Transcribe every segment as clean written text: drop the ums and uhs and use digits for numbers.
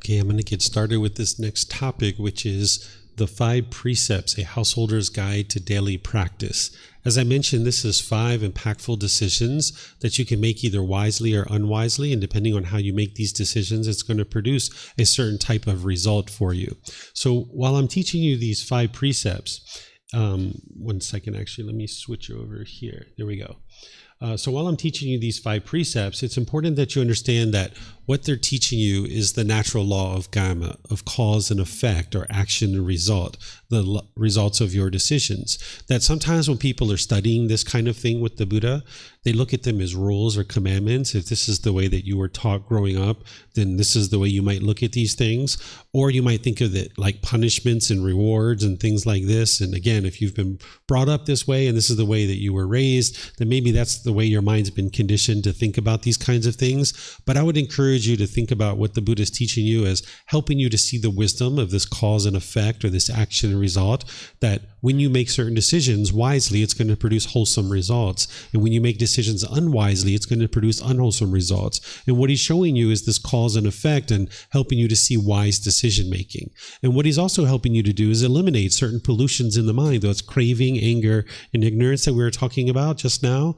Okay, I'm going to get started with this next topic, which is the 5 Precepts, a householder's guide to daily practice. As I mentioned, this is 5 impactful decisions that you can make either wisely or unwisely, and depending on how you make these decisions, it's going to produce a certain type of result for you. So while I'm teaching you these 5 precepts, one second, actually, let me switch over here. There we go. So while I'm teaching you these 5 precepts, it's important that you understand that what they're teaching you is the natural law of Kamma, of cause and effect, or action and result, the results of your decisions. That sometimes when people are studying this kind of thing with the Buddha, they look at them as rules or commandments. If this is the way that you were taught growing up, then this is the way you might look at these things. Or you might think of it like punishments and rewards and things like this. And again, if you've been brought up this way and this is the way that you were raised, then maybe that's the way your mind's been conditioned to think about these kinds of things. But I would encourage you to think about what the Buddha is teaching you as helping you to see the wisdom of this cause and effect, or this action and result, that when you make certain decisions wisely, it's going to produce wholesome results. And when you make decisions unwisely, it's going to produce unwholesome results. And what he's showing you is this cause and effect and helping you to see wise decision making. And what he's also helping you to do is eliminate certain pollutions in the mind, those craving, anger, and ignorance that we were talking about just now.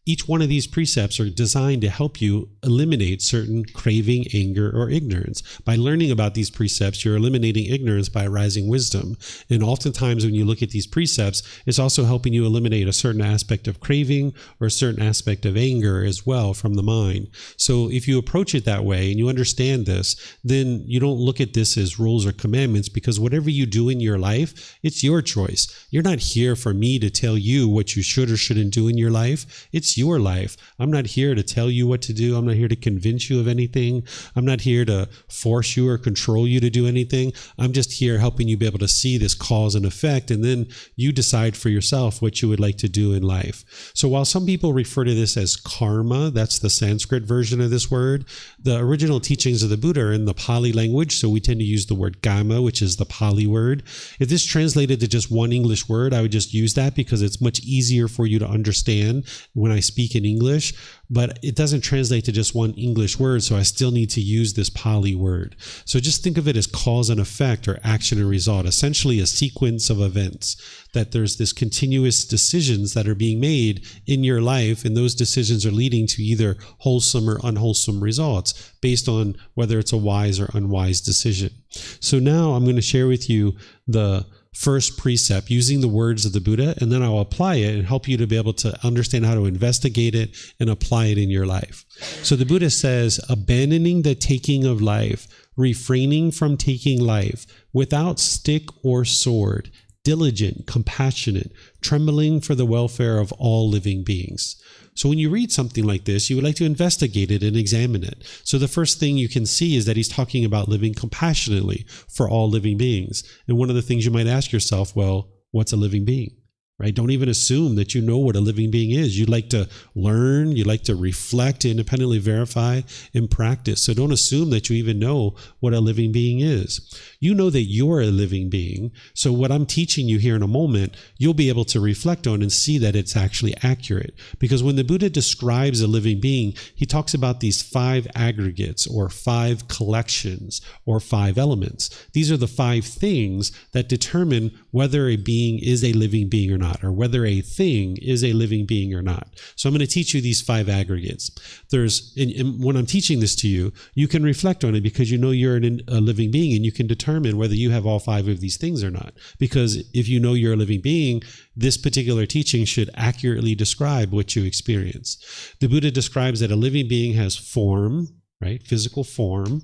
Each one of these precepts are designed to help you eliminate certain craving, anger, or ignorance. By learning about these precepts, you're eliminating ignorance by arising wisdom. And oftentimes when you look at these precepts, it's also helping you eliminate a certain aspect of craving or a certain aspect of anger as well from the mind. So if you approach it that way and you understand this, then you don't look at this as rules or commandments, because whatever you do in your life, it's your choice. You're not here for me to tell you what you should or shouldn't do in your life. It's your life. I'm not here to tell you what to do. I'm not here to convince you of anything. I'm not here to force you or control you to do anything. I'm just here helping you be able to see this cause and effect, and then you decide for yourself what you would like to do in life. So while some people refer to this as karma, that's the Sanskrit version of this word, the original teachings of the Buddha are in the Pali language, so we tend to use the word kamma, which is the Pali word. If this translated to just one English word, I would just use that because it's much easier for you to understand when I speak in English, but it doesn't translate to just one English word, so I still need to use this Pali word. So just think of it as cause and effect, or action and result, essentially a sequence of events, that there's this continuous decisions that are being made in your life, and those decisions are leading to either wholesome or unwholesome results based on whether it's a wise or unwise decision. So now I'm going to share with you the first precept using the words of the Buddha, and then I'll apply it and help you to be able to understand how to investigate it and apply it in your life. So the Buddha says, abandoning the taking of life, refraining from taking life, without stick or sword, diligent, compassionate, trembling for the welfare of all living beings. So when you read something like this, you would like to investigate it and examine it. So the first thing you can see is that he's talking about living compassionately for all living beings. And one of the things you might ask yourself, well, what's a living being? Right? Don't even assume that you know what a living being is. You'd like to learn, you'd like to reflect, independently verify, and practice. So don't assume that you even know what a living being is. You know that you're a living being. So what I'm teaching you here in a moment, you'll be able to reflect on and see that it's actually accurate. Because when the Buddha describes a living being, he talks about these 5 aggregates, or 5 collections, or 5 elements. These are the 5 things that determine whether a being is a living being or not, or whether a thing is a living being or not. So I'm going to teach you these 5 aggregates. And when I'm teaching this to you, you can reflect on it because you know you're a living being, and you can determine whether you have all 5 of these things or not. Because if you know you're a living being, this particular teaching should accurately describe what you experience. The Buddha describes that a living being has form, right? Physical form.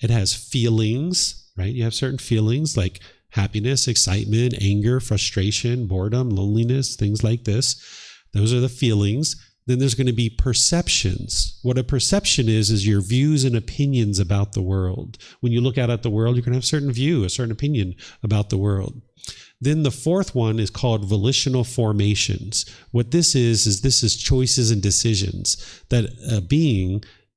It has feelings, right? You have certain feelings like happiness, excitement, anger, frustration, boredom, loneliness, things like this. Those are the feelings. Then there's going to be perceptions. What a perception is your views and opinions about the world. When you look out at the world, you're going to have a certain view, a certain opinion about the world. Then the fourth one is called volitional formations. What this is choices and decisions. That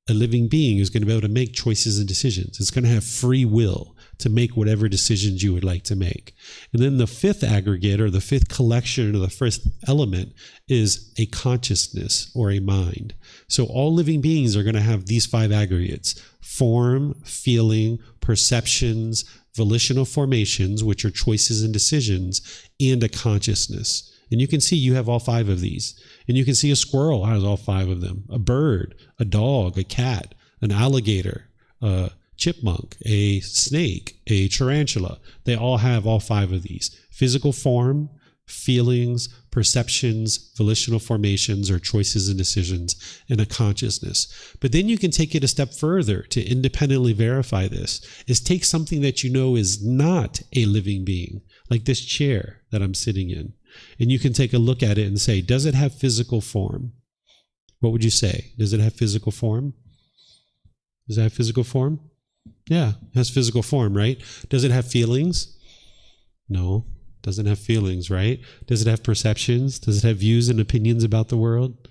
a living being is going to be able to make choices and decisions. It's going to have free will. to make whatever decisions you would like to make. And then the fifth aggregate, or the fifth collection, or the first element, is a consciousness or a mind. So all living beings are going to have these five aggregates: form, feeling, perceptions, volitional formations, which are choices and decisions, and a consciousness. And you can see you have all five of these. And you can see a squirrel has all five of them: a bird, a dog, a cat, an alligator, a chipmunk, a snake, a tarantula. They all have all five of these: physical form, feelings, perceptions, volitional formations or choices and decisions, and a consciousness. But then you can take it a step further to independently verify this, is take something that you know is not a living being, like this chair that I'm sitting in, and you can take a look at it and say, does it have physical form? What would you say? Does it have physical form? Does it have physical form? Yeah, it has physical form, right? Does it have feelings? No. Doesn't have feelings, right? Does it have perceptions? Does it have views and opinions about the world?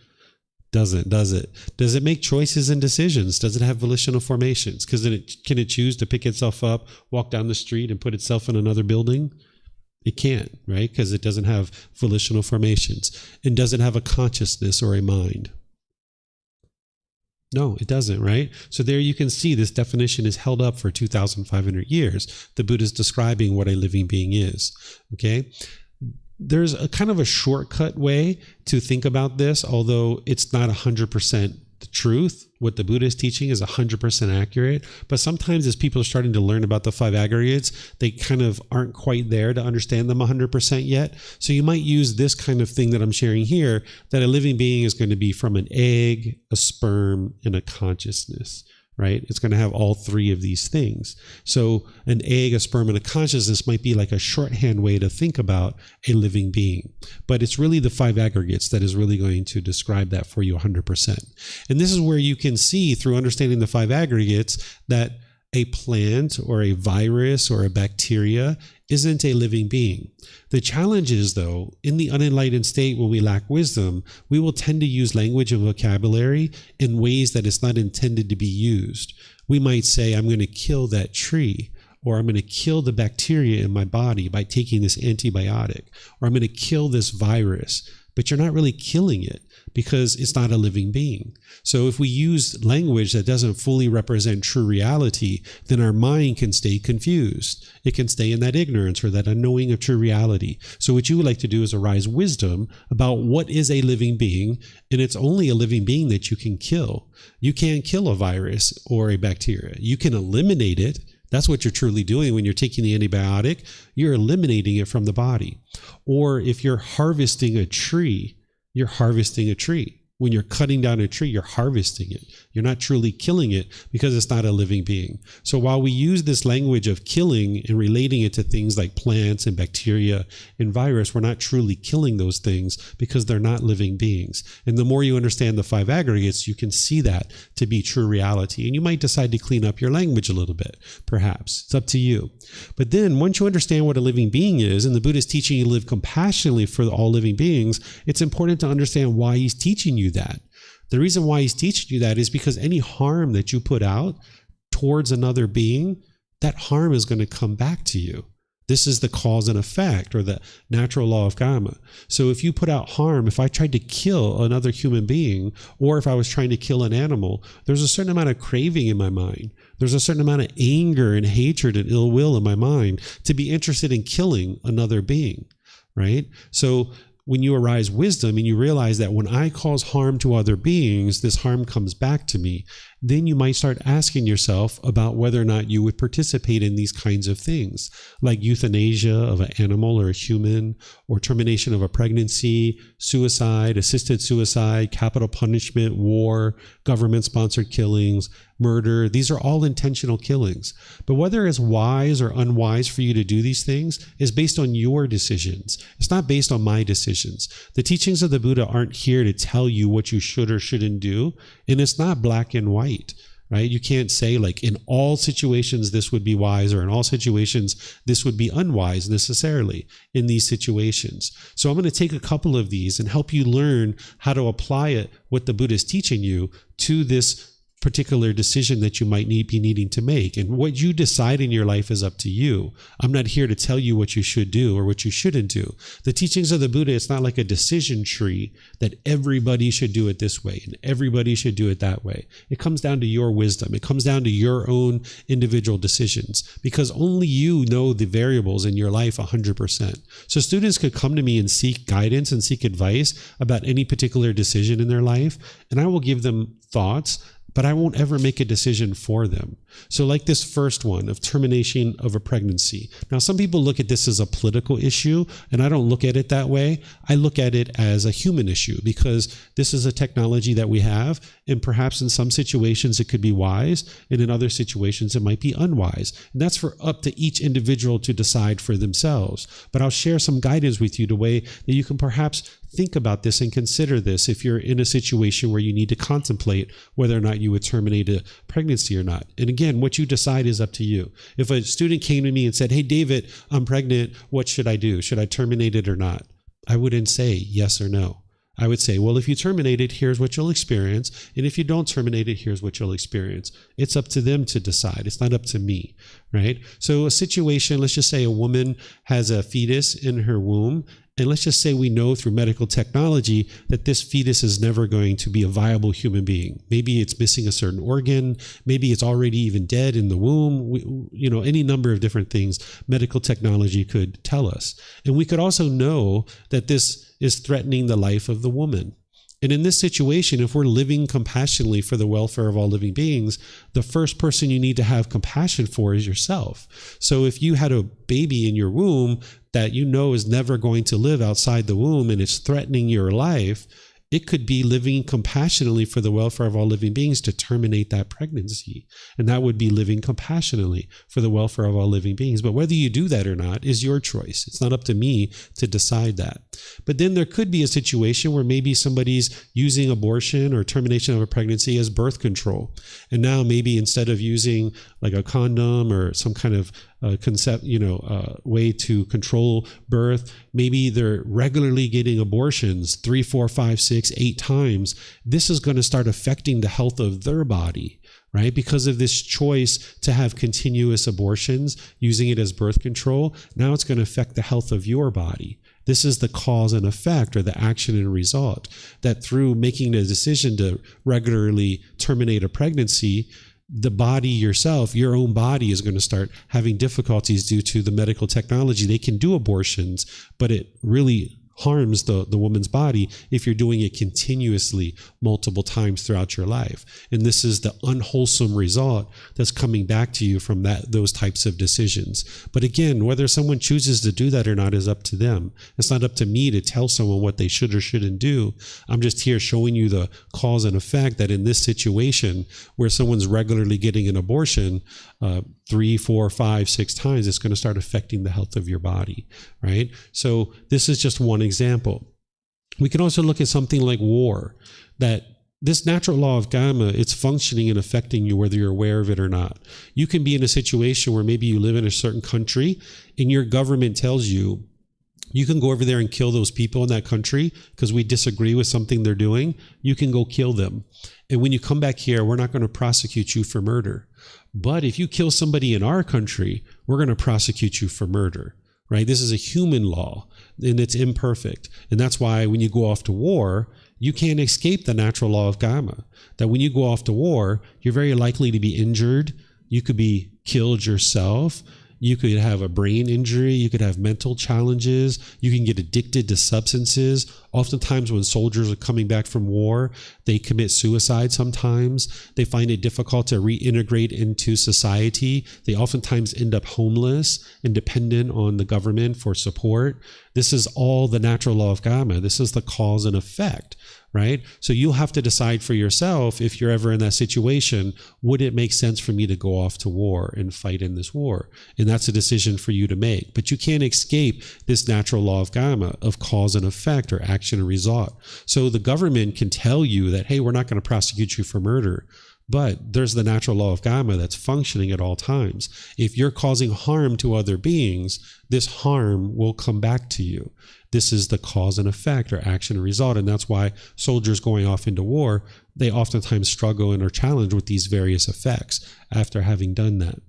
Doesn't, does it? Does it make choices and decisions? Does it have volitional formations? Because can it choose to pick itself up, walk down the street, and put itself in another building? It can't, right? Because it doesn't have volitional formations. And does it have a consciousness or a mind? No, it doesn't, right? So there you can see this definition is held up for 2,500 years. The Buddha is describing what a living being is, okay? There's a kind of a shortcut way to think about this, although it's not 100% the truth. What the Buddha is teaching is 100% accurate. But sometimes as people are starting to learn about the five aggregates, they kind of aren't quite there to understand them 100% yet. So you might use this kind of thing that I'm sharing here, that a living being is going to be from an egg, a sperm, and a consciousness, right? It's going to have all three of these things. So an egg, a sperm, and a consciousness might be like a shorthand way to think about a living being. But it's really the five aggregates that is really going to describe that for you 100%. And this is where you can see, through understanding the five aggregates, that a plant or a virus or a bacteria isn't a living being. The challenge is, though, in the unenlightened state, when we lack wisdom, we will tend to use language and vocabulary in ways that it's not intended to be used. We might say, I'm going to kill that tree, or I'm going to kill the bacteria in my body by taking this antibiotic, or I'm going to kill this virus. But you're not really killing it, because it's not a living being. So if we use language that doesn't fully represent true reality, then our mind can stay confused. It can stay in that ignorance or that unknowing of true reality. So what you would like to do is arise wisdom about what is a living being, and it's only a living being that you can kill. You can't kill a virus or a bacteria. You can eliminate it. That's what you're truly doing when you're taking the antibiotic. You're eliminating it from the body. Or if you're harvesting a tree, you're harvesting a tree. When you're cutting down a tree, you're harvesting it. You're not truly killing it, because it's not a living being. So while we use this language of killing and relating it to things like plants and bacteria and virus, we're not truly killing those things, because they're not living beings. And the more you understand the five aggregates, you can see that to be true reality. And you might decide to clean up your language a little bit, perhaps. It's up to you. But then once you understand what a living being is, and the Buddha is teaching you to live compassionately for all living beings, it's important to understand why he's teaching you that. The reason why he's teaching you that is because any harm that you put out towards another being, that harm is going to come back to you. This is the cause and effect, or the natural law of Kamma. So if you put out harm, if I tried to kill another human being, or if I was trying to kill an animal, there's a certain amount of craving in my mind. There's a certain amount of anger and hatred and ill will in my mind to be interested in killing another being, right? So when you arise wisdom and you realize that when I cause harm to other beings, this harm comes back to me, then you might start asking yourself about whether or not you would participate in these kinds of things, like euthanasia of an animal or a human, or termination of a pregnancy, suicide, assisted suicide, capital punishment, war, government-sponsored killings, murder. These are all intentional killings. But whether it's wise or unwise for you to do these things is based on your decisions. It's not based on my decisions. The teachings of the Buddha aren't here to tell you what you should or shouldn't do, and it's not black and white, right? You can't say, like, in all situations this would be wise, or in all situations this would be unwise necessarily in these situations. So I'm going to take a couple of these and help you learn how to apply it, what the Buddha is teaching you, to this particular decision that you might be needing to make. And what you decide in your life is up to you. I'm not here to tell you what you should do or what you shouldn't do. The teachings of the Buddha, it's not like a decision tree that everybody should do it this way and everybody should do it that way. It comes down to your wisdom. It comes down to your own individual decisions, because only you know the variables in your life 100%. So students could come to me and seek guidance and seek advice about any particular decision in their life, and I will give them thoughts, but I won't ever make a decision for them. So like this first one of termination of a pregnancy. Now, some people look at this as a political issue, and I don't look at it that way. I look at it as a human issue, because this is a technology that we have, and perhaps in some situations it could be wise, and in other situations it might be unwise. And that's for up to each individual to decide for themselves. But I'll share some guidance with you the way that you can perhaps think about this and consider this if you're in a situation where you need to contemplate whether or not you would terminate a pregnancy or not. And again, what you decide is up to you. If a student came to me and said, "Hey, David, I'm pregnant. What should I do? Should I terminate it or not?" I wouldn't say yes or no. I would say, well, if you terminate it, here's what you'll experience. And if you don't terminate it, here's what you'll experience. It's up to them to decide. It's not up to me, right? So a situation, let's just say a woman has a fetus in her womb, and let's just say we know through medical technology that this fetus is never going to be a viable human being. Maybe it's missing a certain organ. Maybe it's already even dead in the womb. Any number of different things medical technology could tell us. And we could also know that this is threatening the life of the woman. And in this situation, if we're living compassionately for the welfare of all living beings, the first person you need to have compassion for is yourself. So if you had a baby in your womb that you know is never going to live outside the womb and it's threatening your life, it could be living compassionately for the welfare of all living beings to terminate that pregnancy. And that would be living compassionately for the welfare of all living beings. But whether you do that or not is your choice. It's not up to me to decide that. But then there could be a situation where maybe somebody's using abortion or termination of a pregnancy as birth control. And now maybe instead of using like a condom or some kind of way to control birth, maybe they're regularly getting abortions 3, 4, 5, 6, 8 times. This is going to start affecting the health of their body, right? Because of this choice to have continuous abortions, using it as birth control, now it's going to affect the health of your body. This is the cause and effect, or the action and result, that through making a decision to regularly terminate a pregnancy, the body yourself, your own body, is going to start having difficulties due to the medical technology. They can do abortions, but it really harms the woman's body if you're doing it continuously multiple times throughout your life. And this is the unwholesome result that's coming back to you from those types of decisions. But again, whether someone chooses to do that or not is up to them. It's not up to me to tell someone what they should or shouldn't do. I'm just here showing you the cause and effect that in this situation where someone's regularly getting an abortion 3, 4, 5, 6 times, it's going to start affecting the health of your body, right? So this is just one example. We can also look at something like war, that this natural law of Kamma, it's functioning and affecting you whether you're aware of it or not. You can be in a situation where maybe you live in a certain country and your government tells you, you can go over there and kill those people in that country because we disagree with something they're doing. You can go kill them. And when you come back here, we're not going to prosecute you for murder. But if you kill somebody in our country, we're going to prosecute you for murder, right? This is a human law, and it's imperfect. And that's why when you go off to war, you can't escape the natural law of Kamma. That when you go off to war, you're very likely to be injured. You could be killed yourself. You could have a brain injury. You could have mental challenges. You can get addicted to substances. Oftentimes when soldiers are coming back from war, they commit suicide sometimes. They find it difficult to reintegrate into society. They oftentimes end up homeless and dependent on the government for support. This is all the natural law of Kamma. This is the cause and effect, right? So you'll have to decide for yourself, if you're ever in that situation, would it make sense for me to go off to war and fight in this war? And that's a decision for you to make. But you can't escape this natural law of Kamma, of cause and effect, or action and result. So the government can tell you that, hey, we're not going to prosecute you for murder. But there's the natural law of Kamma that's functioning at all times. If you're causing harm to other beings, this harm will come back to you. This is the cause and effect, or action and result. And that's why soldiers going off into war, they oftentimes struggle and are challenged with these various effects after having done that.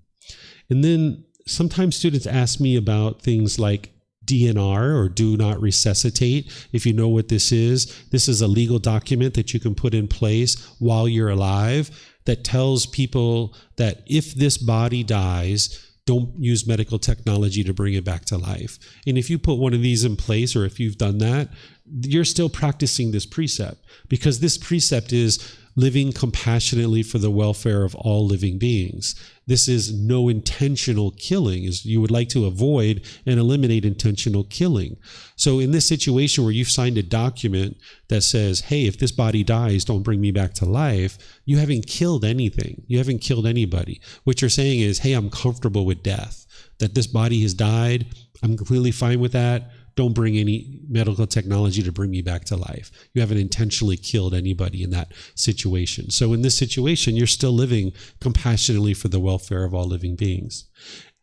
And then sometimes students ask me about things like DNR, or do not resuscitate. If you know what this is a legal document that you can put in place while you're alive that tells people that if this body dies, don't use medical technology to bring it back to life. And if you put one of these in place, or if you've done that, you're still practicing this precept, because this precept is living compassionately for the welfare of all living beings. This is no intentional killing, as you would like to avoid and eliminate intentional killing. So in this situation where you've signed a document that says, hey, if this body dies, don't bring me back to life, you haven't killed anything. You haven't killed anybody. What you're saying is, hey, I'm comfortable with death, that this body has died. I'm completely fine with that. Don't bring any medical technology to bring me back to life. You haven't intentionally killed anybody in that situation. So in this situation, you're still living compassionately for the welfare of all living beings.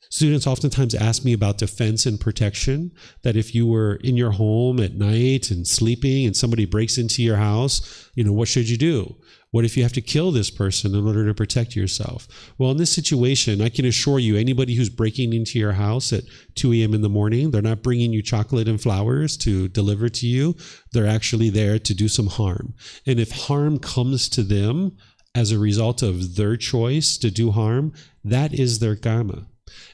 Students oftentimes ask me about defense and protection, that if you were in your home at night and sleeping and somebody breaks into your house, what should you do? What if you have to kill this person in order to protect yourself? Well, in this situation, I can assure you, anybody who's breaking into your house at 2 a.m. in the morning, they're not bringing you chocolate and flowers to deliver to you. They're actually there to do some harm. And if harm comes to them as a result of their choice to do harm, that is their Kamma.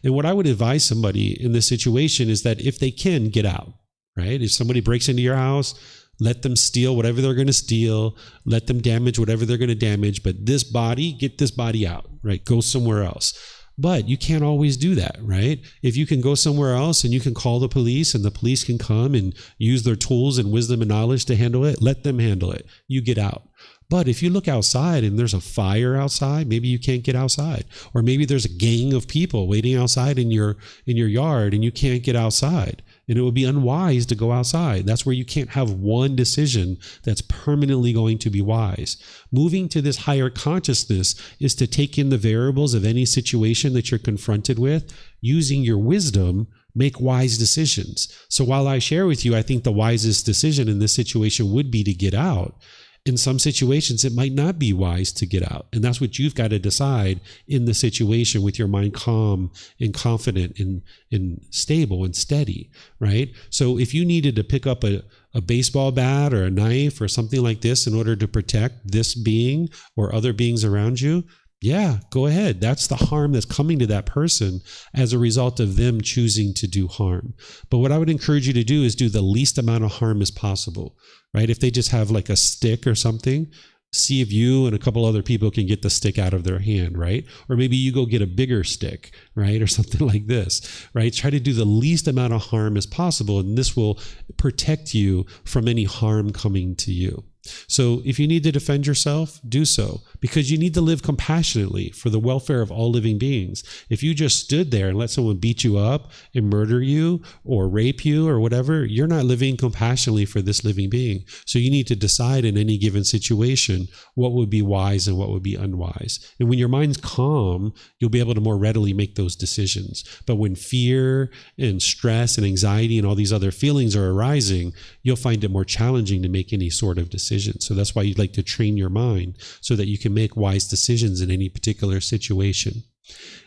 And what I would advise somebody in this situation is that if they can, get out, right? If somebody breaks into your house, let them steal whatever they're going to steal. Let them damage whatever they're going to damage. But this body, get this body out, right? Go somewhere else. But you can't always do that, right? If you can go somewhere else and you can call the police and the police can come and use their tools and wisdom and knowledge to handle it, let them handle it. You get out. But if you look outside and there's a fire outside, maybe you can't get outside. Or maybe there's a gang of people waiting outside in your yard and you can't get outside. And it would be unwise to go outside. That's where you can't have one decision that's permanently going to be wise. Moving to this higher consciousness is to take in the variables of any situation that you're confronted with, using your wisdom, make wise decisions. So while I share with you, I think the wisest decision in this situation would be to get out. In some situations, it might not be wise to get out. And that's what you've got to decide in the situation, with your mind calm and confident and stable and steady, right? So if you needed to pick up a baseball bat or a knife or something like this in order to protect this being or other beings around you, yeah, go ahead. That's the harm that's coming to that person as a result of them choosing to do harm. But what I would encourage you to do is do the least amount of harm as possible, right? If they just have like a stick or something, see if you and a couple other people can get the stick out of their hand, right? Or maybe you go get a bigger stick, right? Or something like this, right? Try to do the least amount of harm as possible, and this will protect you from any harm coming to you. So if you need to defend yourself, do so, because you need to live compassionately for the welfare of all living beings. If you just stood there and let someone beat you up and murder you or rape you or whatever, you're not living compassionately for this living being. So you need to decide in any given situation what would be wise and what would be unwise. And when your mind's calm, you'll be able to more readily make those decisions. But when fear and stress and anxiety and all these other feelings are arising, you'll find it more challenging to make any sort of decision. So that's why you'd like to train your mind so that you can make wise decisions in any particular situation.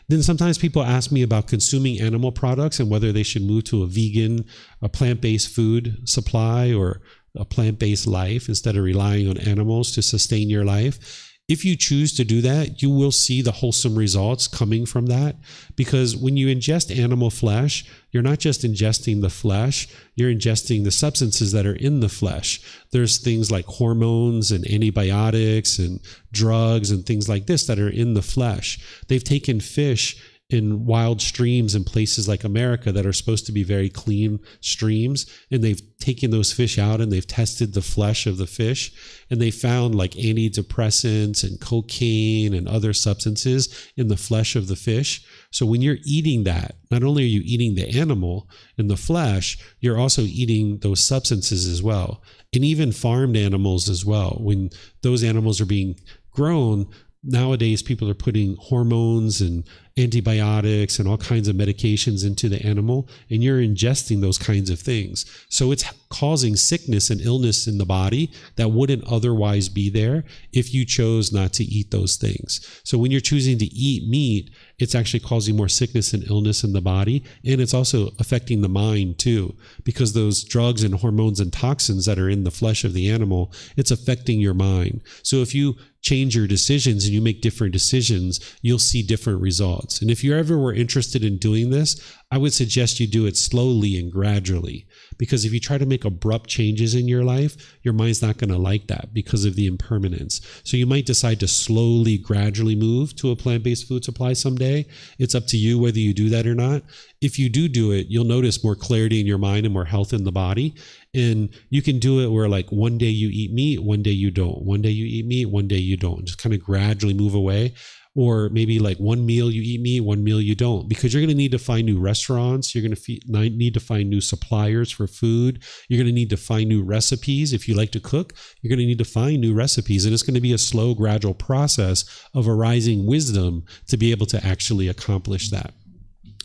Then sometimes people ask me about consuming animal products and whether they should move to a plant-based food supply or a plant-based life instead of relying on animals to sustain your life. If you choose to do that, you will see the wholesome results coming from that, because when you ingest animal flesh, you're not just ingesting the flesh, you're ingesting the substances that are in the flesh. There's things like hormones and antibiotics and drugs and things like this that are in the flesh. They've taken fish in wild streams in places like America that are supposed to be very clean streams, and they've taken those fish out and they've tested the flesh of the fish, and they found like antidepressants and cocaine and other substances in the flesh of the fish. So when you're eating that, not only are you eating the animal in the flesh, you're also eating those substances as well. And even farmed animals as well. When those animals are being grown, nowadays people are putting hormones and antibiotics and all kinds of medications into the animal, and you're ingesting those kinds of things. So it's causing sickness and illness in the body that wouldn't otherwise be there if you chose not to eat those things. So when you're choosing to eat meat, it's actually causing more sickness and illness in the body, and it's also affecting the mind too, because those drugs and hormones and toxins that are in the flesh of the animal, it's affecting your mind. So if you change your decisions and you make different decisions, you'll see different results. And if you ever were interested in doing this, I would suggest you do it slowly and gradually, because if you try to make abrupt changes in your life, your mind's not going to like that because of the impermanence. So you might decide to slowly, gradually move to a plant-based food supply someday. It's up to you whether you do that or not. If you do it, you'll notice more clarity in your mind and more health in the body. And you can do it where like one day you eat meat, one day you don't. One day you eat meat, one day you don't. Just kind of gradually move away. Or maybe like one meal you eat meat, one meal you don't, because you're going to need to find new restaurants. You're going to need to find new suppliers for food. You're going to need to find new recipes. If you like to cook, you're going to need to find new recipes. And it's going to be a slow, gradual process of arising wisdom to be able to actually accomplish that.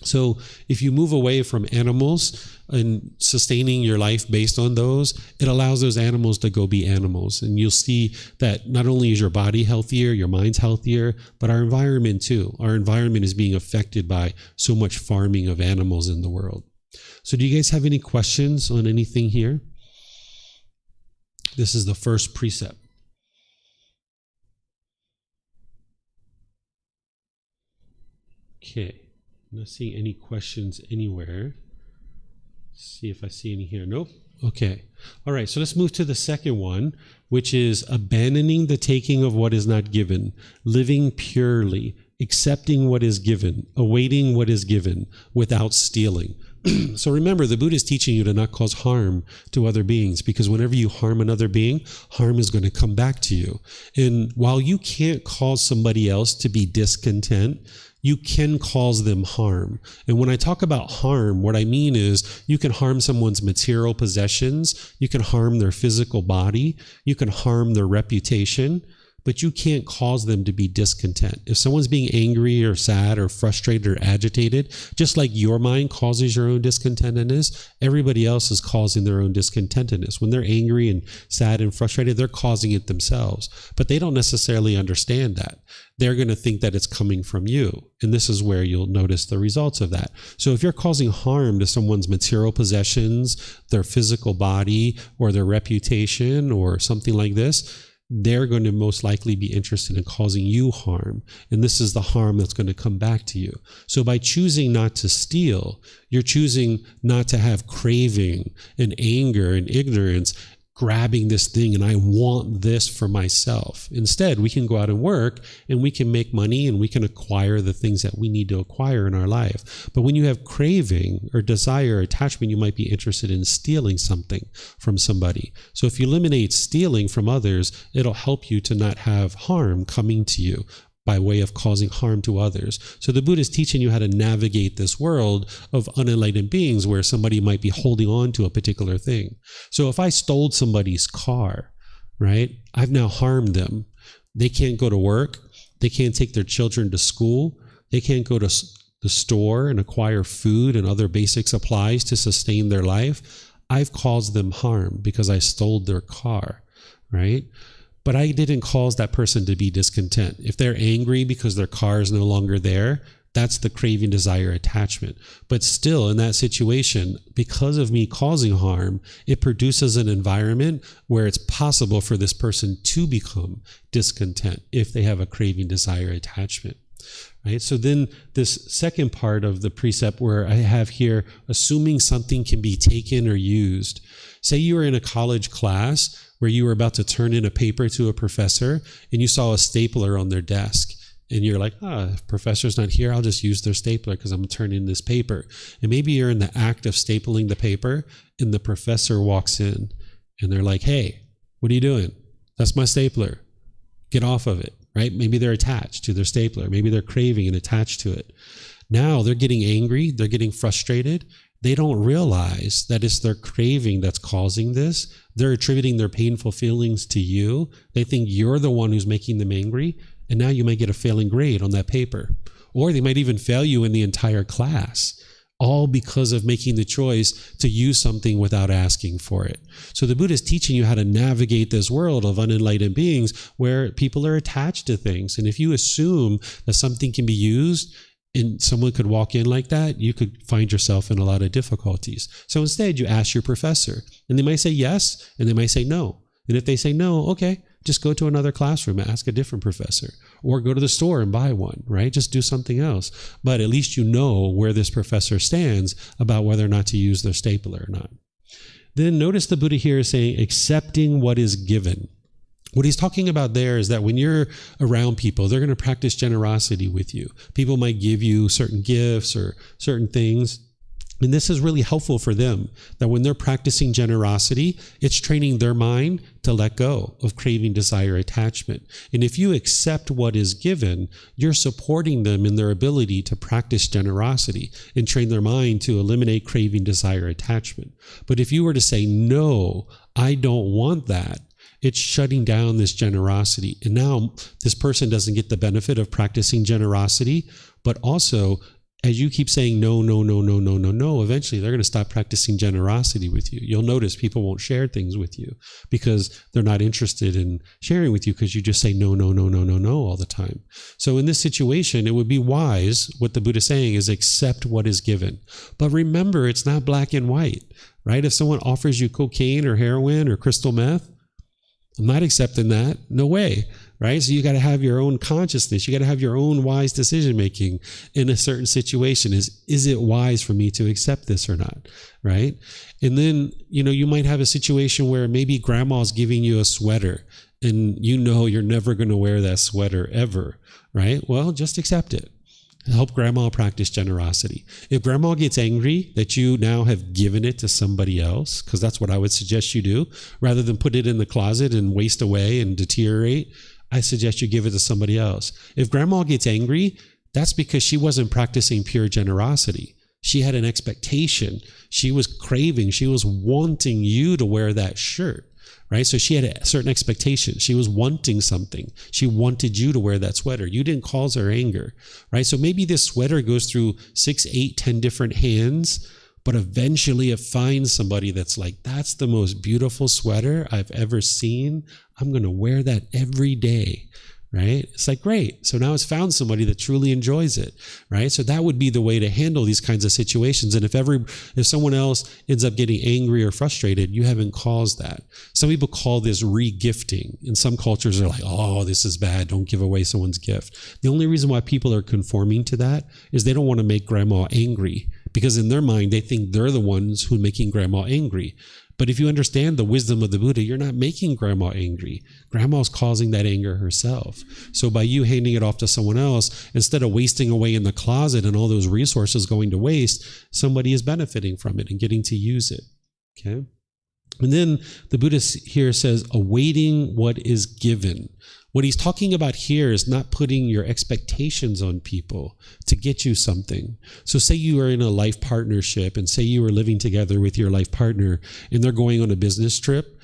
So if you move away from animals and sustaining your life based on those, it allows those animals to go be animals. And you'll see that not only is your body healthier, your mind's healthier, but our environment too. Our environment is being affected by so much farming of animals in the world. So do you guys have any questions on anything here? This is the first precept. Okay. I'm not seeing any questions anywhere. Let's see if I see any here. Nope. Okay. All right. So let's move to the second one, which is abandoning the taking of what is not given, living purely, accepting what is given, awaiting what is given, without stealing. So remember, the Buddha is teaching you to not cause harm to other beings, because whenever you harm another being, harm is going to come back to you. And while you can't cause somebody else to be discontent, you can cause them harm. And when I talk about harm, what I mean is you can harm someone's material possessions, you can harm their physical body, you can harm their reputation, but you can't cause them to be discontent. If someone's being angry or sad or frustrated or agitated, just like your mind causes your own discontentedness, everybody else is causing their own discontentedness. When they're angry and sad and frustrated, they're causing it themselves, but they don't necessarily understand that. They're going to think that it's coming from you. And this is where you'll notice the results of that. So if you're causing harm to someone's material possessions, their physical body, or their reputation, or something like this, they're going to most likely be interested in causing you harm. And this is the harm that's going to come back to you. So by choosing not to steal, you're choosing not to have craving and anger and ignorance, grabbing this thing and I want this for myself. Instead, we can go out and work and we can make money and we can acquire the things that we need to acquire in our life. But when you have craving or desire or attachment, you might be interested in stealing something from somebody. So if you eliminate stealing from others, it'll help you to not have harm coming to you by way of causing harm to others. So the Buddha is teaching you how to navigate this world of unenlightened beings where somebody might be holding on to a particular thing. So if I stole somebody's car, right, I've now harmed them. They can't go to work. They can't take their children to school. They can't go to the store and acquire food and other basic supplies to sustain their life. I've caused them harm because I stole their car, right? But I didn't cause that person to be discontent. If they're angry because their car is no longer there, that's the craving, desire, attachment. But still, in that situation, because of me causing harm, it produces an environment where it's possible for this person to become discontent if they have a craving, desire, attachment. Right? So then this second part of the precept where I have here, assuming something can be taken or used. Say you were in a college class where you were about to turn in a paper to a professor and you saw a stapler on their desk. And you're like, if professor's not here, I'll just use their stapler because I'm going to turn in this paper. And maybe you're in the act of stapling the paper and the professor walks in and they're like, hey, what are you doing? That's my stapler. Get off of it, right? Maybe they're attached to their stapler. Maybe they're craving and attached to it. Now they're getting angry. They're getting frustrated. They don't realize that it's their craving that's causing this. They're attributing their painful feelings to you. They think you're the one who's making them angry. And now you might get a failing grade on that paper. Or they might even fail you in the entire class, all because of making the choice to use something without asking for it. So the Buddha is teaching you how to navigate this world of unenlightened beings where people are attached to things. And if you assume that something can be used and someone could walk in like that, you could find yourself in a lot of difficulties. So instead, you ask your professor, and they might say yes, and they might say no. And if they say no, okay, just go to another classroom and ask a different professor, or go to the store and buy one, right? Just do something else. But at least you know where this professor stands about whether or not to use their stapler or not. Then notice the Buddha here is saying, accepting what is given. What he's talking about there is that when you're around people, they're going to practice generosity with you. People might give you certain gifts or certain things. And this is really helpful for them, that when they're practicing generosity, it's training their mind to let go of craving, desire, attachment. And if you accept what is given, you're supporting them in their ability to practice generosity and train their mind to eliminate craving, desire, attachment. But if you were to say, no, I don't want that, it's shutting down this generosity. And now this person doesn't get the benefit of practicing generosity, but also as you keep saying no, no, no, no, no, no, no, eventually they're going to stop practicing generosity with you. You'll notice people won't share things with you because they're not interested in sharing with you because you just say no, no, no, no, no, no all the time. So in this situation, it would be wise, what the Buddha is saying is accept what is given. But remember, it's not black and white, right? If someone offers you cocaine or heroin or crystal meth, I'm not accepting that. No way. Right? So you got to have your own consciousness. You got to have your own wise decision making in a certain situation. Is it wise for me to accept this or not? Right? And then, you might have a situation where maybe grandma's giving you a sweater and you're never going to wear that sweater ever. Right? Well, just accept it. Help grandma practice generosity. If grandma gets angry that you now have given it to somebody else, because that's what I would suggest you do, rather than put it in the closet and waste away and deteriorate, I suggest you give it to somebody else. If grandma gets angry, that's because she wasn't practicing pure generosity. She had an expectation. She was craving. She was wanting you to wear that shirt. Right? So she had a certain expectation. She was wanting something. She wanted you to wear that sweater. You didn't cause her anger, right? So maybe this sweater goes through 6, 8, 10 different hands, but eventually it finds somebody that's like, that's the most beautiful sweater I've ever seen. I'm going to wear that every day. Right? It's like, great. So now it's found somebody that truly enjoys it, right? So that would be the way to handle these kinds of situations. And if someone else ends up getting angry or frustrated, you haven't caused that. Some people call this re-gifting. In some cultures, they're like, oh, this is bad. Don't give away someone's gift. The only reason why people are conforming to that is they don't want to make grandma angry, because in their mind, they think they're the ones who are making grandma angry. But if you understand the wisdom of the Buddha, you're not making grandma angry. Grandma's causing that anger herself. So by you handing it off to someone else, instead of wasting away in the closet and all those resources going to waste, somebody is benefiting from it and getting to use it. Okay? And then the Buddha here says, awaiting what is given. What he's talking about here is not putting your expectations on people to get you something. So say you are in a life partnership and say you are living together with your life partner and they're going on a business trip.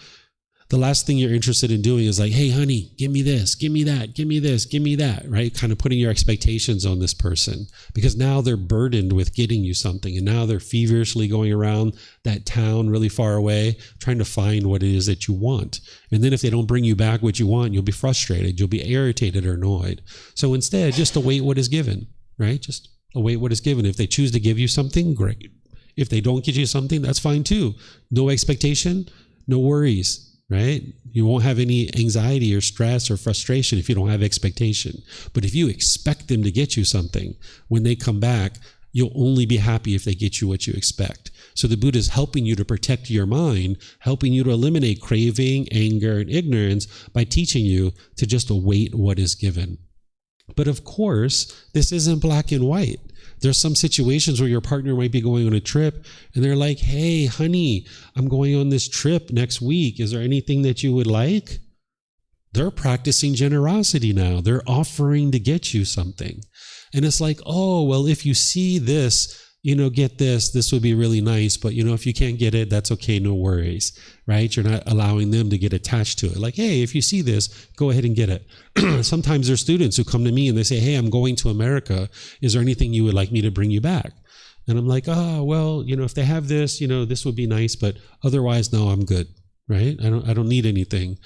The last thing you're interested in doing is like, hey, honey, give me this, give me that, give me this, give me that, right? Kind of putting your expectations on this person because now they're burdened with getting you something. And now they're feverishly going around that town really far away, trying to find what it is that you want. And then if they don't bring you back what you want, you'll be frustrated. You'll be irritated or annoyed. So instead, just await what is given, right? Just await what is given. If they choose to give you something, great. If they don't give you something, that's fine too. No expectation, no worries. Right? You won't have any anxiety or stress or frustration if you don't have expectation. But if you expect them to get you something, when they come back, you'll only be happy if they get you what you expect. So the Buddha is helping you to protect your mind, helping you to eliminate craving, anger, and ignorance by teaching you to just await what is given. But of course, this isn't black and white. There's some situations where your partner might be going on a trip and they're like, hey, honey, I'm going on this trip next week. Is there anything that you would like? They're practicing generosity now. They're offering to get you something. And it's like, oh, well, if you see this get this would be really nice, but if you can't get it, that's okay, no worries, right? You're not allowing them to get attached to it. Like, hey, if you see this, go ahead and get it. Sometimes there's students who come to me and they say, hey, I'm going to America. Is there anything you would like me to bring you back? And I'm like, well, if they have this, this would be nice, but otherwise, no, I'm good. Right? I don't need anything.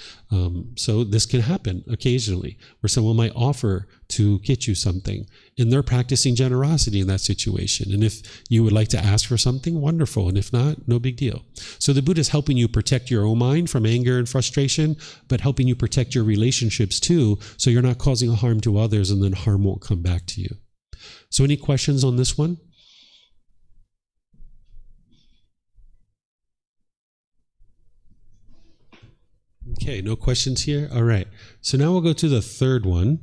So this can happen occasionally where someone might offer to get you something and they're practicing generosity in that situation. And if you would like to ask for something, wonderful. And if not, no big deal. So the Buddha is helping you protect your own mind from anger and frustration, but helping you protect your relationships too, so you're not causing harm to others and then harm won't come back to you. So any questions on this one? Okay, no questions here? All right. So now we'll go to the third one.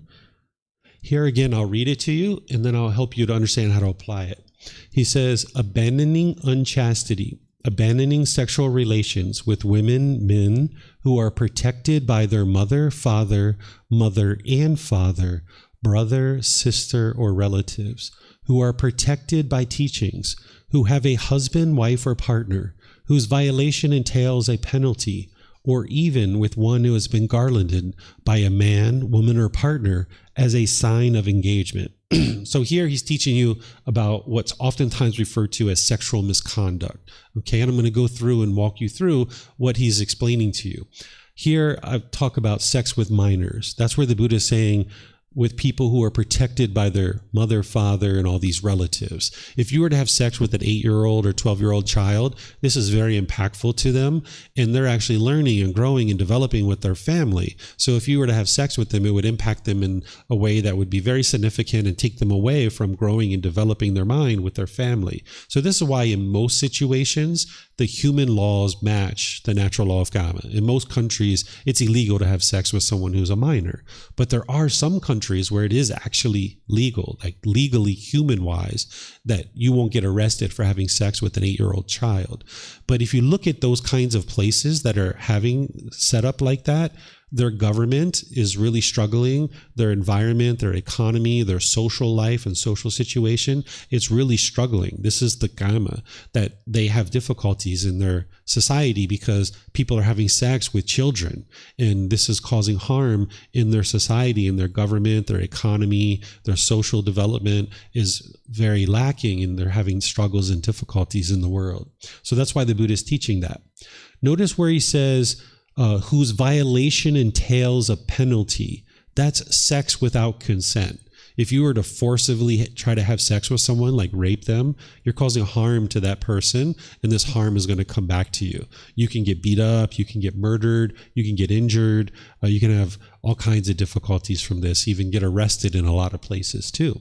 Here again, I'll read it to you, and then I'll help you to understand how to apply it. He says, abandoning unchastity, abandoning sexual relations with women, men who are protected by their mother, father, mother and father, brother, sister, or relatives, who are protected by teachings, who have a husband, wife, or partner, whose violation entails a penalty, or even with one who has been garlanded by a man, woman, or partner as a sign of engagement. So here he's teaching you about what's oftentimes referred to as sexual misconduct. Okay, and I'm going to go through and walk you through what he's explaining to you. Here I talk about sex with minors. That's where the Buddha is saying with people who are protected by their mother, father, and all these relatives. If you were to have sex with an 8-year-old or 12-year-old child, this is very impactful to them, and they're actually learning and growing and developing with their family. So if you were to have sex with them, it would impact them in a way that would be very significant and take them away from growing and developing their mind with their family. So this is why in most situations, the human laws match the natural law of Kamma. In most countries, it's illegal to have sex with someone who's a minor. But there are some countries where it is actually legal, like legally human-wise, that you won't get arrested for having sex with an 8-year-old child. But if you look at those kinds of places that are having set up like that, their government is really struggling, their environment, their economy, their social life and social situation, it's really struggling. This is the Kamma, that they have difficulties in their society because people are having sex with children, and this is causing harm in their society, in their government, their economy, their social development is very lacking, and they're having struggles and difficulties in the world. So that's why the Buddha is teaching that. Notice where he says, whose violation entails a penalty. That's sex without consent. If you were to forcibly try to have sex with someone, like rape them, you're causing harm to that person, and this harm is going to come back to you. You can get beat up, you can get murdered, you can get injured, you can have all kinds of difficulties from this, even get arrested in a lot of places too.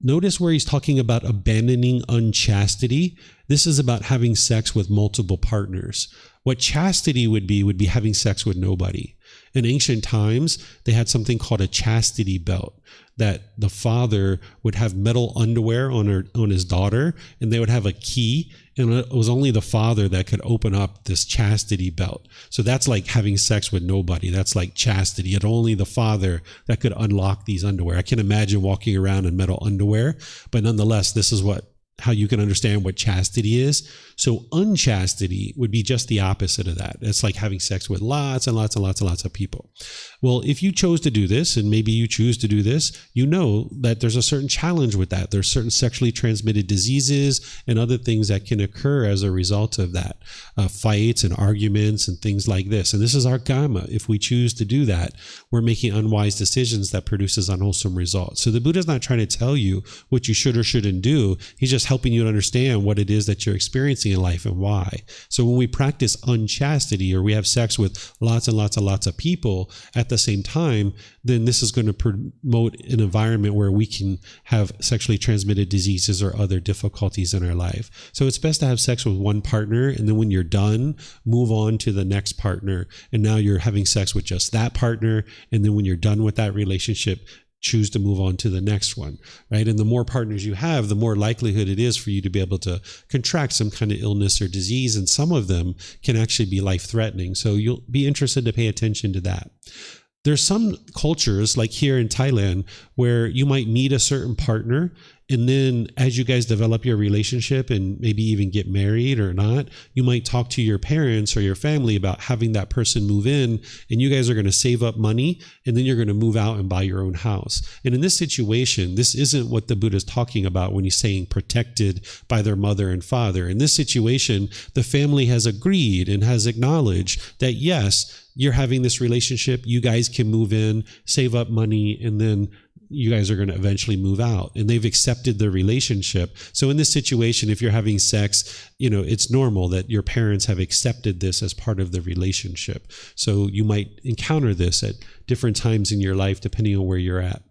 Notice where he's talking about abandoning unchastity. This is about having sex with multiple partners. What chastity would be having sex with nobody. In ancient times, they had something called a chastity belt, that the father would have metal underwear on his daughter, and they would have a key, and it was only the father that could open up this chastity belt. So that's like having sex with nobody. That's like chastity. It's only the father that could unlock these underwear. I can imagine walking around in metal underwear, but nonetheless, this is how you can understand what chastity is. So unchastity would be just the opposite of that. It's like having sex with lots and lots and lots and lots of people. Well, if you chose to do this, and maybe you choose to do this, you know that there's a certain challenge with that. There's certain sexually transmitted diseases and other things that can occur as a result of that. Fights and arguments and things like this. And this is our Kamma. If we choose to do that, we're making unwise decisions that produces unwholesome results. So the Buddha's not trying to tell you what you should or shouldn't do. He's just helping you to understand what it is that you're experiencing in life and why. So when we practice unchastity, or we have sex with lots and lots and lots of people at the same time, then this is going to promote an environment where we can have sexually transmitted diseases or other difficulties in our life. So it's best to have sex with one partner, and then when you're done, move on to the next partner. And now you're having sex with just that partner. And then when you're done with that relationship, choose to move on to the next one, right? And the more partners you have, the more likelihood it is for you to be able to contract some kind of illness or disease. And some of them can actually be life-threatening. So you'll be interested to pay attention to that. There's some cultures, like here in Thailand, where you might meet a certain partner And then as you guys develop your relationship and maybe even get married or not, you might talk to your parents or your family about having that person move in, and you guys are going to save up money, and then you're going to move out and buy your own house. And in this situation, this isn't what the Buddha is talking about when he's saying protected by their mother and father. In this situation, the family has agreed and has acknowledged that yes, you're having this relationship, you guys can move in, save up money, and then you guys are going to eventually move out, and they've accepted the relationship. So in this situation, if you're having sex, it's normal that your parents have accepted this as part of the relationship. So you might encounter this at different times in your life, depending on where you're at.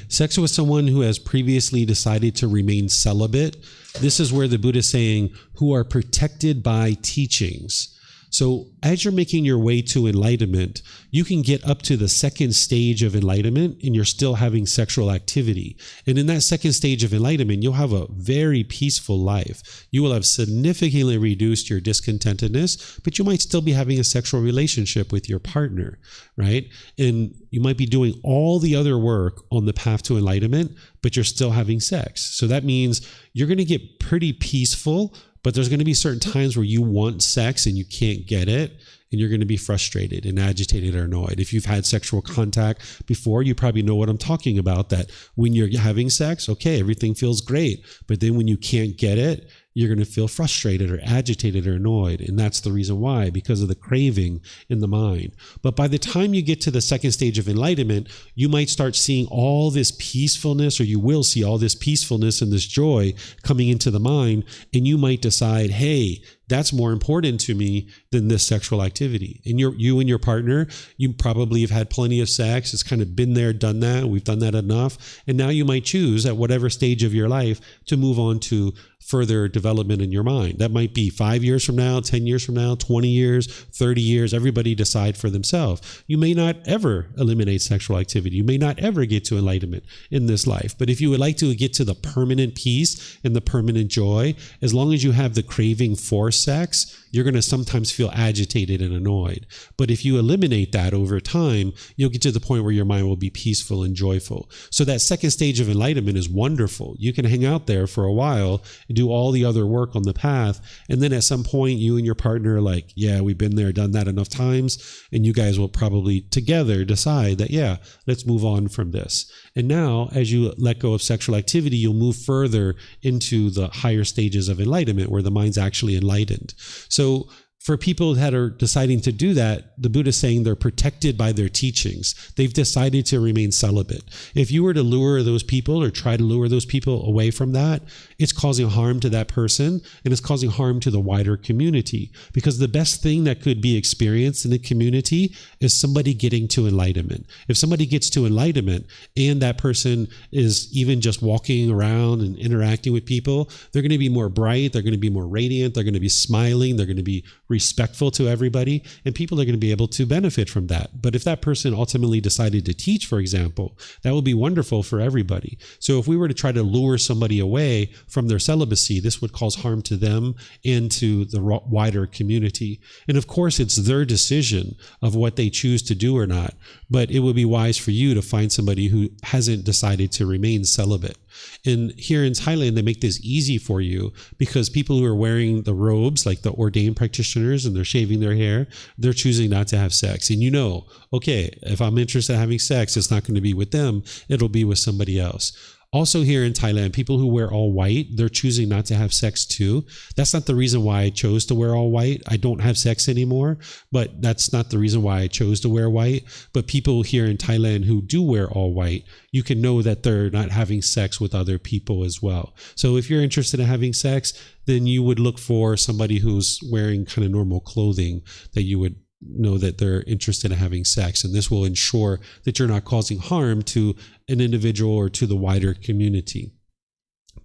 Sex with someone who has previously decided to remain celibate. This is where the Buddha is saying, who are protected by teachings. So as you're making your way to enlightenment, you can get up to the second stage of enlightenment and you're still having sexual activity. And in that second stage of enlightenment, you'll have a very peaceful life. You will have significantly reduced your discontentedness, but you might still be having a sexual relationship with your partner, right? And you might be doing all the other work on the path to enlightenment, but you're still having sex. So that means you're going to get pretty peaceful, but there's going to be certain times where you want sex and you can't get it, and you're going to be frustrated and agitated or annoyed. If you've had sexual contact before, you probably know what I'm talking about, that when you're having sex, okay, everything feels great. But then when you can't get it, you're going to feel frustrated or agitated or annoyed. And that's the reason why, because of the craving in the mind. But by the time you get to the second stage of enlightenment, you might start seeing all this peacefulness, or you will see all this peacefulness and this joy coming into the mind. And you might decide, hey, that's more important to me than this sexual activity. And you and your partner, you probably have had plenty of sex. It's kind of been there, done that. We've done that enough. And now you might choose at whatever stage of your life to move on to further development in your mind. That might be 5 years from now, 10 years from now, 20 years, 30 years. Everybody decide for themselves. You may not ever eliminate sexual activity. You may not ever get to enlightenment in this life. But if you would like to get to the permanent peace and the permanent joy, as long as you have the craving for sex, you're going to sometimes feel agitated and annoyed. But if you eliminate that over time, you'll get to the point where your mind will be peaceful and joyful. So that second stage of enlightenment is wonderful. You can hang out there for a while and do all the other work on the path. And then at some point, you and your partner are like, yeah, we've been there, done that enough times. And you guys will probably together decide that, yeah, let's move on from this. And now, as you let go of sexual activity, you'll move further into the higher stages of enlightenment where the mind's actually enlightened. So for people that are deciding to do that, the Buddha is saying they're protected by their teachings. They've decided to remain celibate. If you were to lure those people or try to lure those people away from that, it's causing harm to that person, and it's causing harm to the wider community. Because the best thing that could be experienced in the community is somebody getting to enlightenment. If somebody gets to enlightenment and that person is even just walking around and interacting with people, they're going to be more bright, they're going to be more radiant, they're going to be smiling, they're going to be respectful to everybody, and people are going to be able to benefit from that. But if that person ultimately decided to teach, for example, that will be wonderful for everybody. So if we were to try to lure somebody away from their celibacy, this would cause harm to them and to the wider community. And of course, it's their decision of what they choose to do or not, but it would be wise for you to find somebody who hasn't decided to remain celibate. And here in Thailand, they make this easy for you because people who are wearing the robes, like the ordained practitioners, and they're shaving their hair, they're choosing not to have sex. And you know, okay, if I'm interested in having sex, it's not going to be with them. It'll be with somebody else. Also here in Thailand, people who wear all white, they're choosing not to have sex too. That's not the reason why I chose to wear all white. I don't have sex anymore, but that's not the reason why I chose to wear white. But people here in Thailand who do wear all white, you can know that they're not having sex with other people as well. So if you're interested in having sex, then you would look for somebody who's wearing kind of normal clothing that you would know that they're interested in having sex. And this will ensure that you're not causing harm to an individual or to the wider community.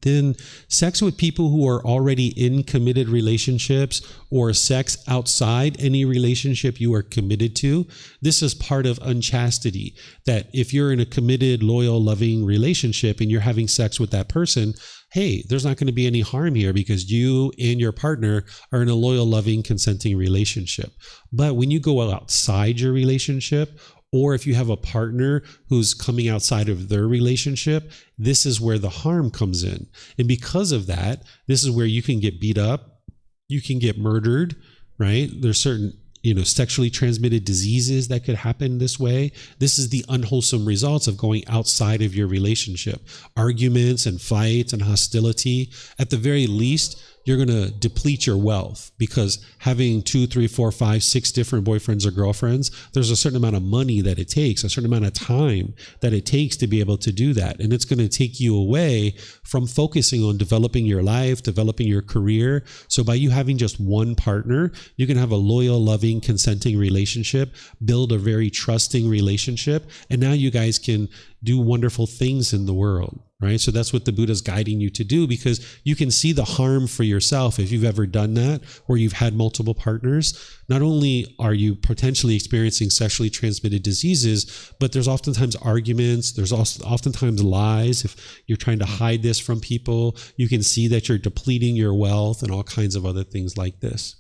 Then sex with people who are already in committed relationships, or sex outside any relationship you are committed to. This is part of unchastity, that if you're in a committed, loyal, loving relationship and you're having sex with that person, hey, there's not going to be any harm here because you and your partner are in a loyal, loving, consenting relationship. But when you go outside your relationship, or if you have a partner who's coming outside of their relationship, this is where the harm comes in. And because of that, this is where you can get beat up, you can get murdered, right? There's certain sexually transmitted diseases that could happen this way. This is the unwholesome results of going outside of your relationship. Arguments and fights and hostility. At the very least, you're going to deplete your wealth, because having 2, 3, 4, 5, 6 different boyfriends or girlfriends, there's a certain amount of money that it takes, a certain amount of time that it takes to be able to do that. And it's going to take you away from focusing on developing your life, developing your career. So by you having just one partner, you can have a loyal, loving, consenting relationship, build a very trusting relationship, and now you guys can do wonderful things in the world, right? So that's what the Buddha's guiding you to do, because you can see the harm for yourself if you've ever done that, or you've had multiple partners. Not only are you potentially experiencing sexually transmitted diseases, but there's oftentimes arguments, there's also oftentimes lies. If you're trying to hide this from people, you can see that you're depleting your wealth and all kinds of other things like this.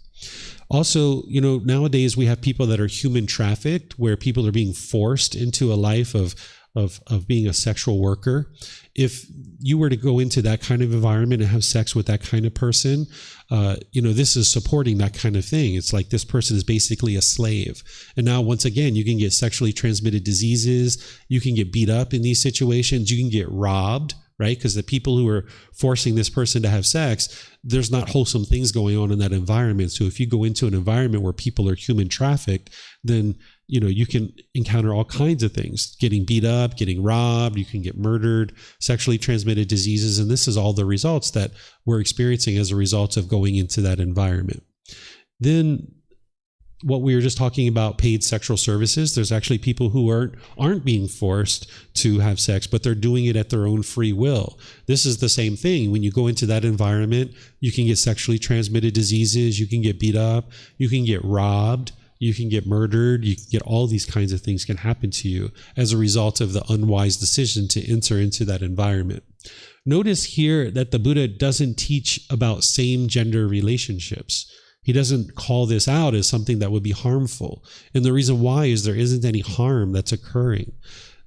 Also, nowadays we have people that are human trafficked, where people are being forced into a life of being a sexual worker. If you were to go into that kind of environment and have sex with that kind of person, this is supporting that kind of thing. It's like this person is basically a slave. And now, once again, you can get sexually transmitted diseases. You can get beat up in these situations. You can get robbed, right? Because the people who are forcing this person to have sex, there's not wholesome things going on in that environment. So if you go into an environment where people are human trafficked, then you can encounter all kinds of things: getting beat up, getting robbed, you can get murdered, sexually transmitted diseases. And this is all the results that we're experiencing as a result of going into that environment. Then what we were just talking about, paid sexual services, there's actually people who aren't being forced to have sex, but they're doing it at their own free will. This is the same thing. When you go into that environment, you can get sexually transmitted diseases, you can get beat up, you can get robbed, you can get murdered, you can get all these kinds of things can happen to you as a result of the unwise decision to enter into that environment. Notice here that the Buddha doesn't teach about same-gender relationships. He doesn't call this out as something that would be harmful. And the reason why is there isn't any harm that's occurring.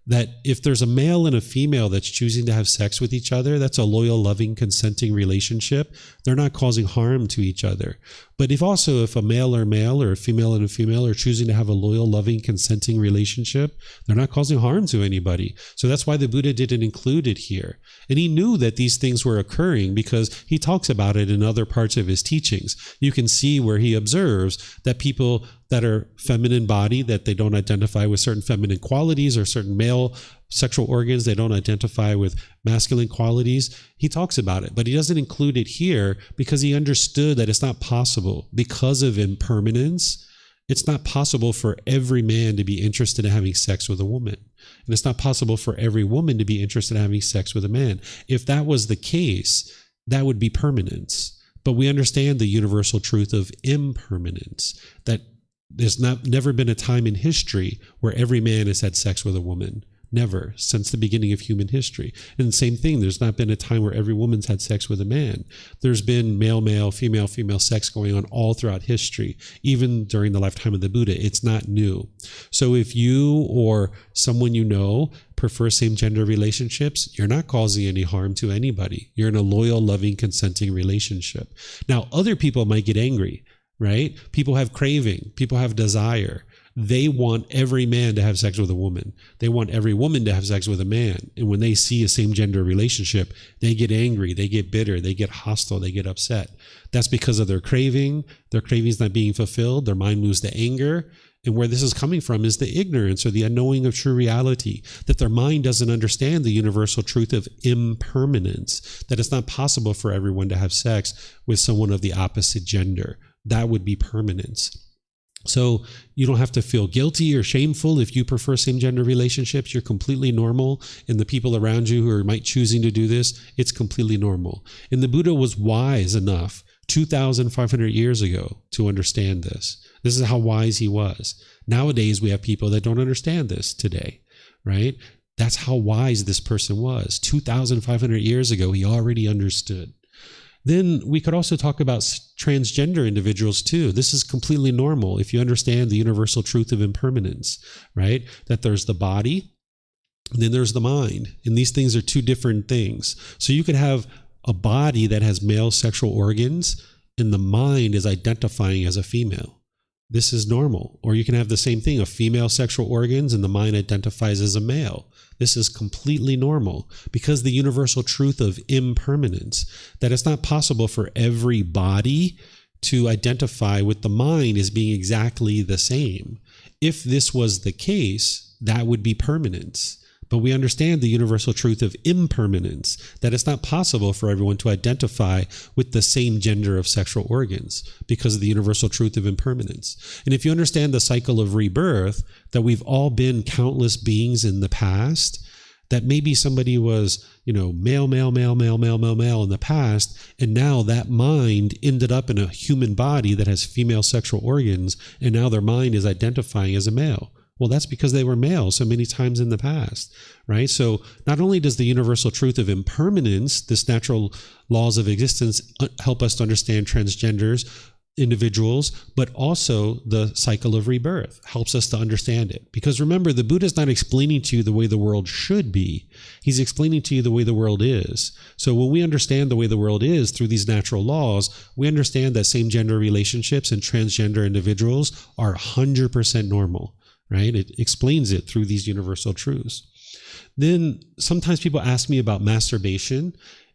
That if there's a male and a female that's choosing to have sex with each other, that's a loyal, loving, consenting relationship. They're not causing harm to each other. But if a male or a female and a female are choosing to have a loyal, loving, consenting relationship, they're not causing harm to anybody. So that's why the Buddha didn't include it here. And he knew that these things were occurring because he talks about it in other parts of his teachings. You can see where he observes that people that are feminine body, that they don't identify with certain feminine qualities, or certain male sexual organs, they don't identify with masculine qualities. He talks about it, but he doesn't include it here because he understood that it's not possible because of impermanence. It's not possible for every man to be interested in having sex with a woman. And it's not possible for every woman to be interested in having sex with a man. If that was the case, that would be permanence. But we understand the universal truth of impermanence, that there's never been a time in history where every man has had sex with a woman. Never, since the beginning of human history. And the same thing, there's not been a time where every woman's had sex with a man. There's been male, female sex going on all throughout history, even during the lifetime of the Buddha. It's not new. So if you or someone you know prefer same-gender relationships, you're not causing any harm to anybody. You're in a loyal, loving, consenting relationship. Now, other people might get angry, right? People have craving. People have desire. They want every man to have sex with a woman. They want every woman to have sex with a man. And when they see a same-gender relationship, they get angry, they get bitter, they get hostile, they get upset. That's because of their craving. Their craving's not being fulfilled. Their mind moves to anger. And where this is coming from is the ignorance or the unknowing of true reality, that their mind doesn't understand the universal truth of impermanence, that it's not possible for everyone to have sex with someone of the opposite gender. That would be permanence. So you don't have to feel guilty or shameful if you prefer same-gender relationships. You're completely normal. And the people around you who might choosing to do this, it's completely normal. And the Buddha was wise enough 2,500 years ago to understand this. This is how wise he was. Nowadays, we have people that don't understand this today, right? That's how wise this person was. 2,500 years ago, he already understood. Then we could also talk about transgender individuals too. This is completely normal if you understand the universal truth of impermanence, right? That there's the body, and then there's the mind. And these things are two different things. So you could have a body that has male sexual organs, and the mind is identifying as a female. This is normal. Or you can have the same thing, of female sexual organs, and the mind identifies as a male. This is completely normal because the universal truth of impermanence, that it's not possible for every body to identify with the mind as being exactly the same. If this was the case, that would be permanence. But we understand the universal truth of impermanence, that it's not possible for everyone to identify with the same gender of sexual organs because of the universal truth of impermanence. And if you understand the cycle of rebirth, that we've all been countless beings in the past, that maybe somebody was, male in the past, and now that mind ended up in a human body that has female sexual organs, and now their mind is identifying as a male. Well, that's because they were male so many times in the past, right? So not only does the universal truth of impermanence, this natural laws of existence, help us to understand transgenders, individuals, but also the cycle of rebirth helps us to understand it. Because remember, the Buddha is not explaining to you the way the world should be. He's explaining to you the way the world is. So when we understand the way the world is through these natural laws, we understand that same-gender relationships and transgender individuals are 100% normal. Right? It explains it through these universal truths. Then sometimes people ask me about masturbation.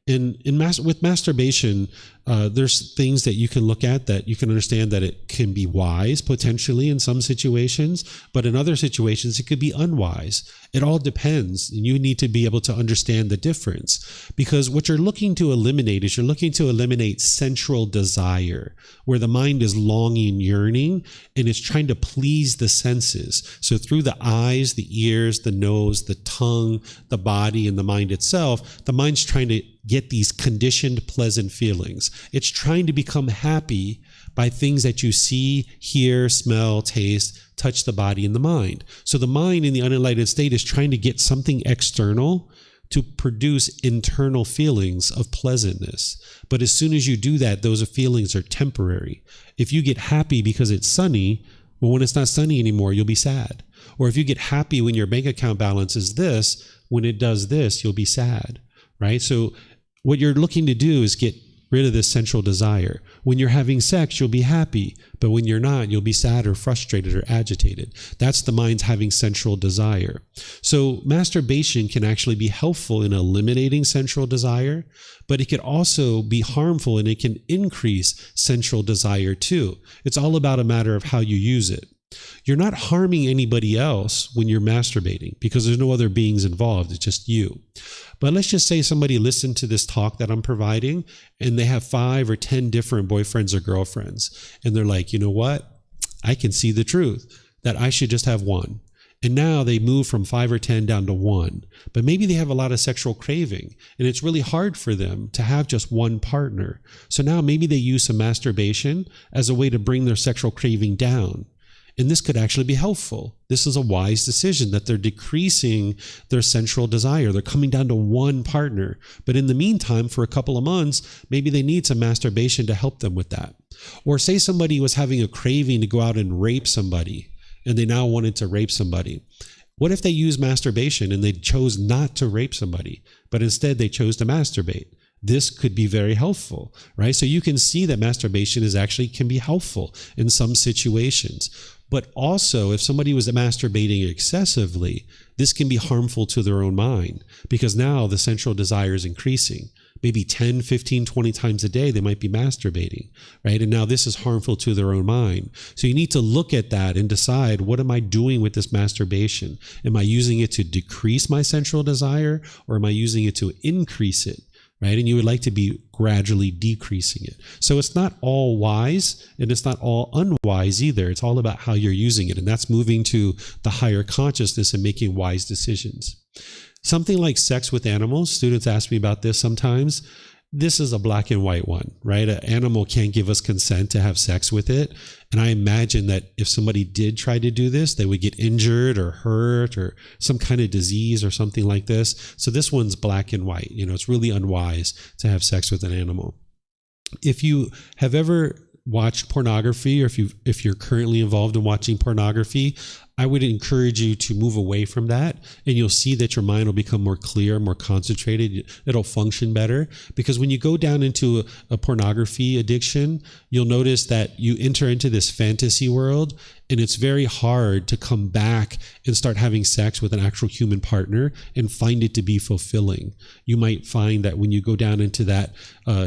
And with masturbation, there's things that you can look at that you can understand that it can be wise potentially in some situations, but in other situations it could be unwise. It all depends, and you need to be able to understand the difference, because what you're looking to eliminate is you're looking to eliminate sensual desire, where the mind is longing, yearning, and it's trying to please the senses. So through the eyes, the ears, the nose, the tongue, the body, and the mind itself, the mind's trying to get these conditioned pleasant feelings. It's trying to become happy by things that you see, hear, smell, taste, touch the body and the mind. So the mind in the unenlightened state is trying to get something external to produce internal feelings of pleasantness. But as soon as you do that, those feelings are temporary. If you get happy because it's sunny, well, when it's not sunny anymore, you'll be sad. Or if you get happy when your bank account balance is this, when it does this, you'll be sad, right? So what you're looking to do is get rid of this sensual desire. When you're having sex, you'll be happy, but when you're not, you'll be sad or frustrated or agitated. That's the mind's having sensual desire. So masturbation can actually be helpful in eliminating sensual desire, but it can also be harmful, and it can increase sensual desire too. It's all about a matter of how you use it. You're not harming anybody else when you're masturbating because there's no other beings involved. It's just you. But let's just say somebody listened to this talk that I'm providing and they have 5 or 10 different boyfriends or girlfriends. And they're like, you know what? I can see the truth that I should just have one. And now they move from 5 or 10 down to 1. But maybe they have a lot of sexual craving, and it's really hard for them to have just one partner. So now maybe they use some masturbation as a way to bring their sexual craving down. And this could actually be helpful. This is a wise decision that they're decreasing their sensual desire. They're coming down to one partner. But in the meantime, for a couple of months, maybe they need some masturbation to help them with that. Or say somebody was having a craving to go out and rape somebody, and they now wanted to rape somebody. What if they use masturbation and they chose not to rape somebody, but instead they chose to masturbate? This could be very helpful, right? So you can see that masturbation can be helpful in some situations. But also, if somebody was masturbating excessively, this can be harmful to their own mind, because now the sensual desire is increasing. Maybe 10, 15, 20 times a day, they might be masturbating, right? And now this is harmful to their own mind. So you need to look at that and decide, what am I doing with this masturbation? Am I using it to decrease my sensual desire, or am I using it to increase it? Right? And you would like to be gradually decreasing it. So it's not all wise, and it's not all unwise either. It's all about how you're using it. And that's moving to the higher consciousness and making wise decisions. Something like sex with animals, students ask me about this sometimes. This is a black and white one, right? An animal can't give us consent to have sex with it. And I imagine that if somebody did try to do this, they would get injured or hurt or some kind of disease or something like this. So this one's black and white. It's really unwise to have sex with an animal. If you have ever watched pornography, or if you're currently involved in watching pornography, I would encourage you to move away from that, and you'll see that your mind will become more clear, more concentrated. It'll function better, because when you go down into a pornography addiction, you'll notice that you enter into this fantasy world, and it's very hard to come back and start having sex with an actual human partner and find it to be fulfilling. You might find that when you go down into that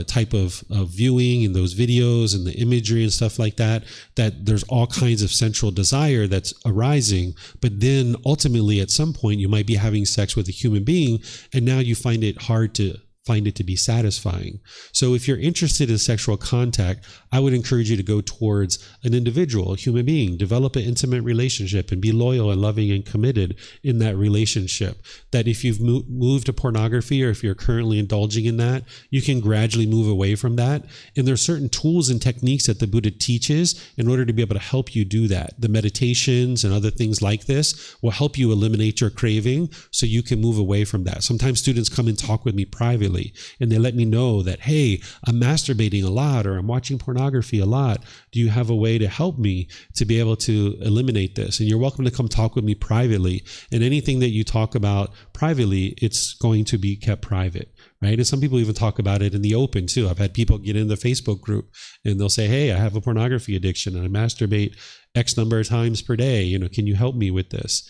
type of viewing and those videos and the imagery and stuff like that, that there's all kinds of sensual desire that's arising. But then ultimately at some point you might be having sex with a human being, and now you find it hard to find it to be satisfying. So if you're interested in sexual contact, I would encourage you to go towards an individual, a human being, develop an intimate relationship, and be loyal and loving and committed in that relationship. That if you've moved to pornography, or if you're currently indulging in that, you can gradually move away from that. And there's certain tools and techniques that the Buddha teaches in order to be able to help you do that. The meditations and other things like this will help you eliminate your craving so you can move away from that. Sometimes students come and talk with me privately, and they let me know that, hey, I'm masturbating a lot, or I'm watching pornography a lot. Do you have a way to help me to be able to eliminate this? And you're welcome to come talk with me privately. And anything that you talk about privately, it's going to be kept private, right? And some people even talk about it in the open too. I've had people get in the Facebook group and they'll say, hey, I have a pornography addiction and I masturbate X number of times per day. Can you help me with this?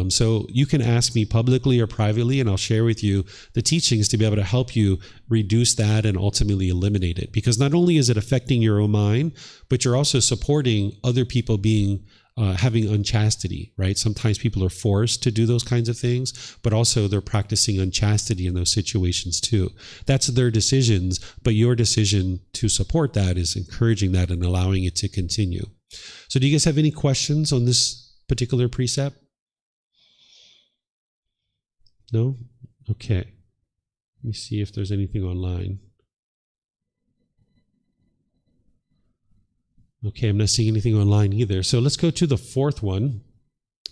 So you can ask me publicly or privately, and I'll share with you the teachings to be able to help you reduce that and ultimately eliminate it. Because not only is it affecting your own mind, but you're also supporting other people having unchastity, right? Sometimes people are forced to do those kinds of things, but also they're practicing unchastity in those situations too. That's their decisions, but your decision to support that is encouraging that and allowing it to continue. So do you guys have any questions on this particular precept? No? Okay. Let me see if there's anything online. Okay, I'm not seeing anything online either. So let's go to the fourth one.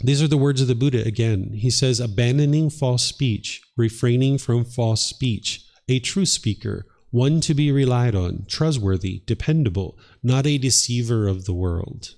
These are the words of the Buddha again. He says, abandoning false speech, refraining from false speech, a true speaker, one to be relied on, trustworthy, dependable, not a deceiver of the world.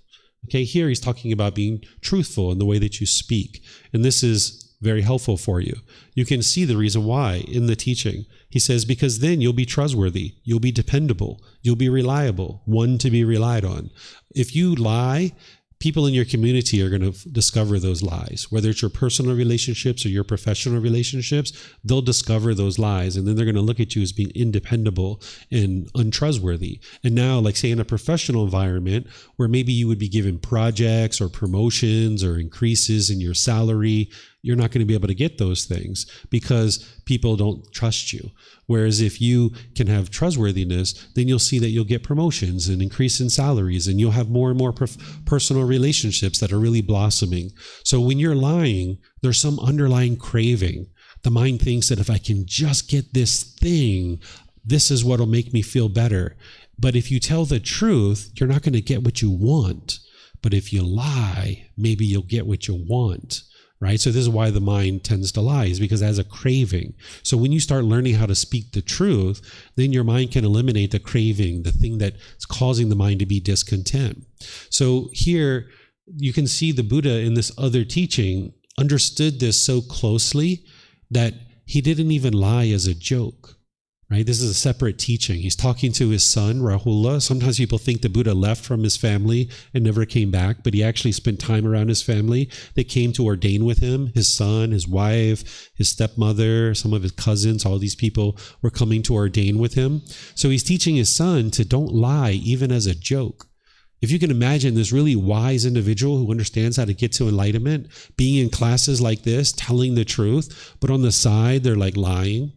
Okay, here he's talking about being truthful in the way that you speak. And this is very helpful for you. You can see the reason why in the teaching. He says, because then you'll be trustworthy, you'll be dependable, you'll be reliable, one to be relied on. If you lie, people in your community are going to discover those lies. Whether it's your personal relationships or your professional relationships, they'll discover those lies, and then they're going to look at you as being independable and untrustworthy. And now, like say in a professional environment where maybe you would be given projects or promotions or increases in your salary, you're not going to be able to get those things because people don't trust you. Whereas if you can have trustworthiness, then you'll see that you'll get promotions and increase in salaries, and you'll have more and more personal relationships that are really blossoming. So when you're lying, there's some underlying craving. The mind thinks that if I can just get this thing, this is what'll make me feel better. But if you tell the truth, you're not going to get what you want. But if you lie, maybe you'll get what you want. Right? So this is why the mind tends to lie, is because it has a craving. So when you start learning how to speak the truth, then your mind can eliminate the craving, the thing that's causing the mind to be discontent. So here you can see the Buddha in this other teaching understood this so closely that he didn't even lie as a joke. Right? This is a separate teaching. He's talking to his son, Rahula. Sometimes people think the Buddha left from his family and never came back, but he actually spent time around his family. They came to ordain with him, his son, his wife, his stepmother, some of his cousins, all these people were coming to ordain with him. So he's teaching his son to don't lie, even as a joke. If you can imagine this really wise individual who understands how to get to enlightenment, being in classes like this, telling the truth, but on the side, they're like lying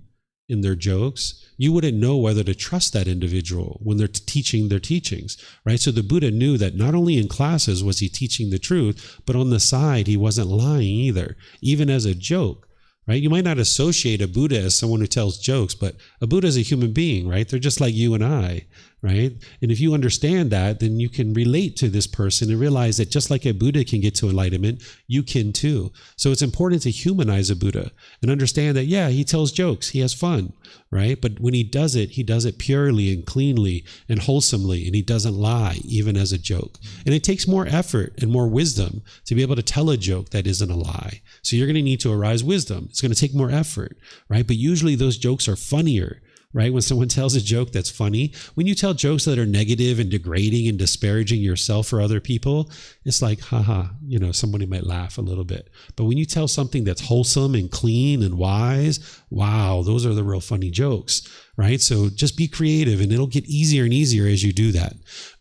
in their jokes, you wouldn't know whether to trust that individual when they're teaching their teachings, right? So the Buddha knew that not only in classes was he teaching the truth, but on the side, he wasn't lying either, even as a joke, right? You might not associate a Buddha as someone who tells jokes, but a Buddha is a human being, right? They're just like you and I, right? And if you understand that, then you can relate to this person and realize that just like a Buddha can get to enlightenment, you can too. So it's important to humanize a Buddha and understand that, yeah, he tells jokes, he has fun, right? But when he does it purely and cleanly and wholesomely, and he doesn't lie, even as a joke. And it takes more effort and more wisdom to be able to tell a joke that isn't a lie. So you're going to need to arise wisdom. It's going to take more effort, right? But usually those jokes are funnier, right? When someone tells a joke that's funny, when you tell jokes that are negative and degrading and disparaging yourself or other people, it's like, haha, somebody might laugh a little bit. But when you tell something that's wholesome and clean and wise, wow, those are the real funny jokes, right? So just be creative, and it'll get easier and easier as you do that.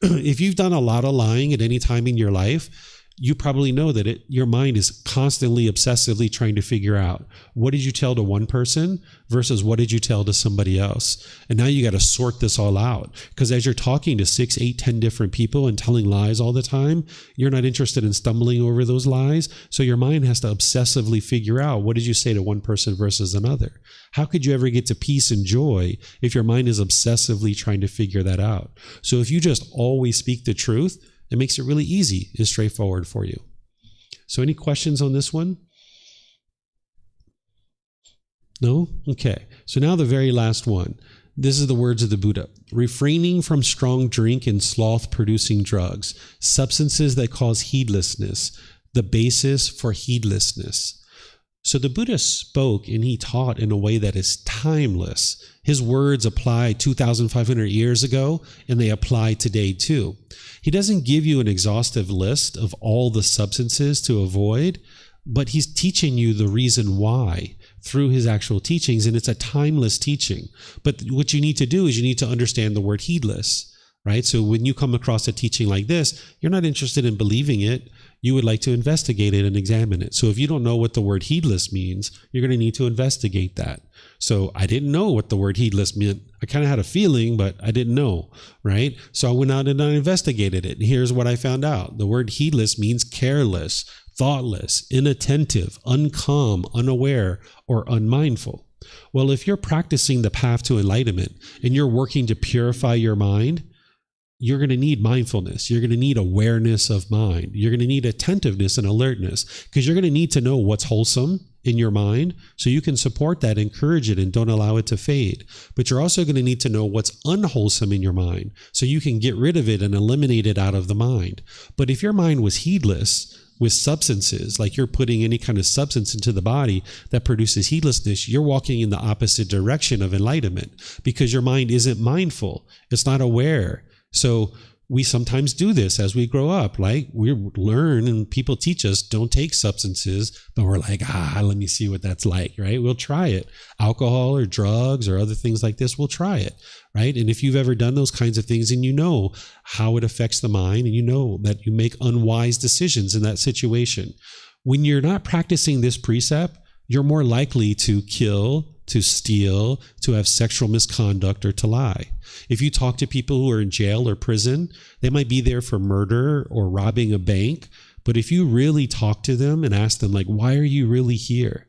If you've done a lot of lying at any time in your life, you probably know that your mind is constantly, obsessively trying to figure out, what did you tell to one person versus what did you tell to somebody else? And now you got to sort this all out, because as you're talking to 6, 8, 10 different people and telling lies all the time, you're not interested in stumbling over those lies. So your mind has to obsessively figure out, what did you say to one person versus another? How could you ever get to peace and joy if your mind is obsessively trying to figure that out? So if you just always speak the truth, it makes it really easy and straightforward for you. So any questions on this one? No? Okay. So now the very last one. This is the words of the Buddha. Refraining from strong drink and sloth-producing drugs, substances that cause heedlessness, the basis for heedlessness. So the Buddha spoke and he taught in a way that is timeless. His words apply 2,500 years ago, and they apply today too. He doesn't give you an exhaustive list of all the substances to avoid, but he's teaching you the reason why through his actual teachings, and it's a timeless teaching. But what you need to do is you need to understand the word heedless, right? So when you come across a teaching like this, you're not interested in believing it. You would like to investigate it and examine it. So if you don't know what the word heedless means, you're going to need to investigate that. So I didn't know what the word heedless meant. I kind of had a feeling, but I didn't know, right? So I went out and I investigated it. And here's what I found out. The word heedless means careless, thoughtless, inattentive, uncalm, unaware, or unmindful. Well, if you're practicing the path to enlightenment and you're working to purify your mind, you're going to need mindfulness. You're going to need awareness of mind. You're going to need attentiveness and alertness, because you're going to need to know what's wholesome in your mind so you can support that, encourage it, and don't allow it to fade. But you're also going to need to know what's unwholesome in your mind so you can get rid of it and eliminate it out of the mind. But if your mind was heedless with substances, like you're putting any kind of substance into the body that produces heedlessness, you're walking in the opposite direction of enlightenment, because your mind isn't mindful. It's not aware. So we sometimes do this as we grow up. Like we learn and people teach us, don't take substances, but we're like, let me see what that's like, right? We'll try it. Alcohol or drugs or other things like this, we'll try it, right? And if you've ever done those kinds of things and you know how it affects the mind, and you know that you make unwise decisions in that situation, when you're not practicing this precept, you're more likely to kill, to steal, to have sexual misconduct, or to lie. If you talk to people who are in jail or prison, they might be there for murder or robbing a bank. But if you really talk to them and ask them, like, why are you really here?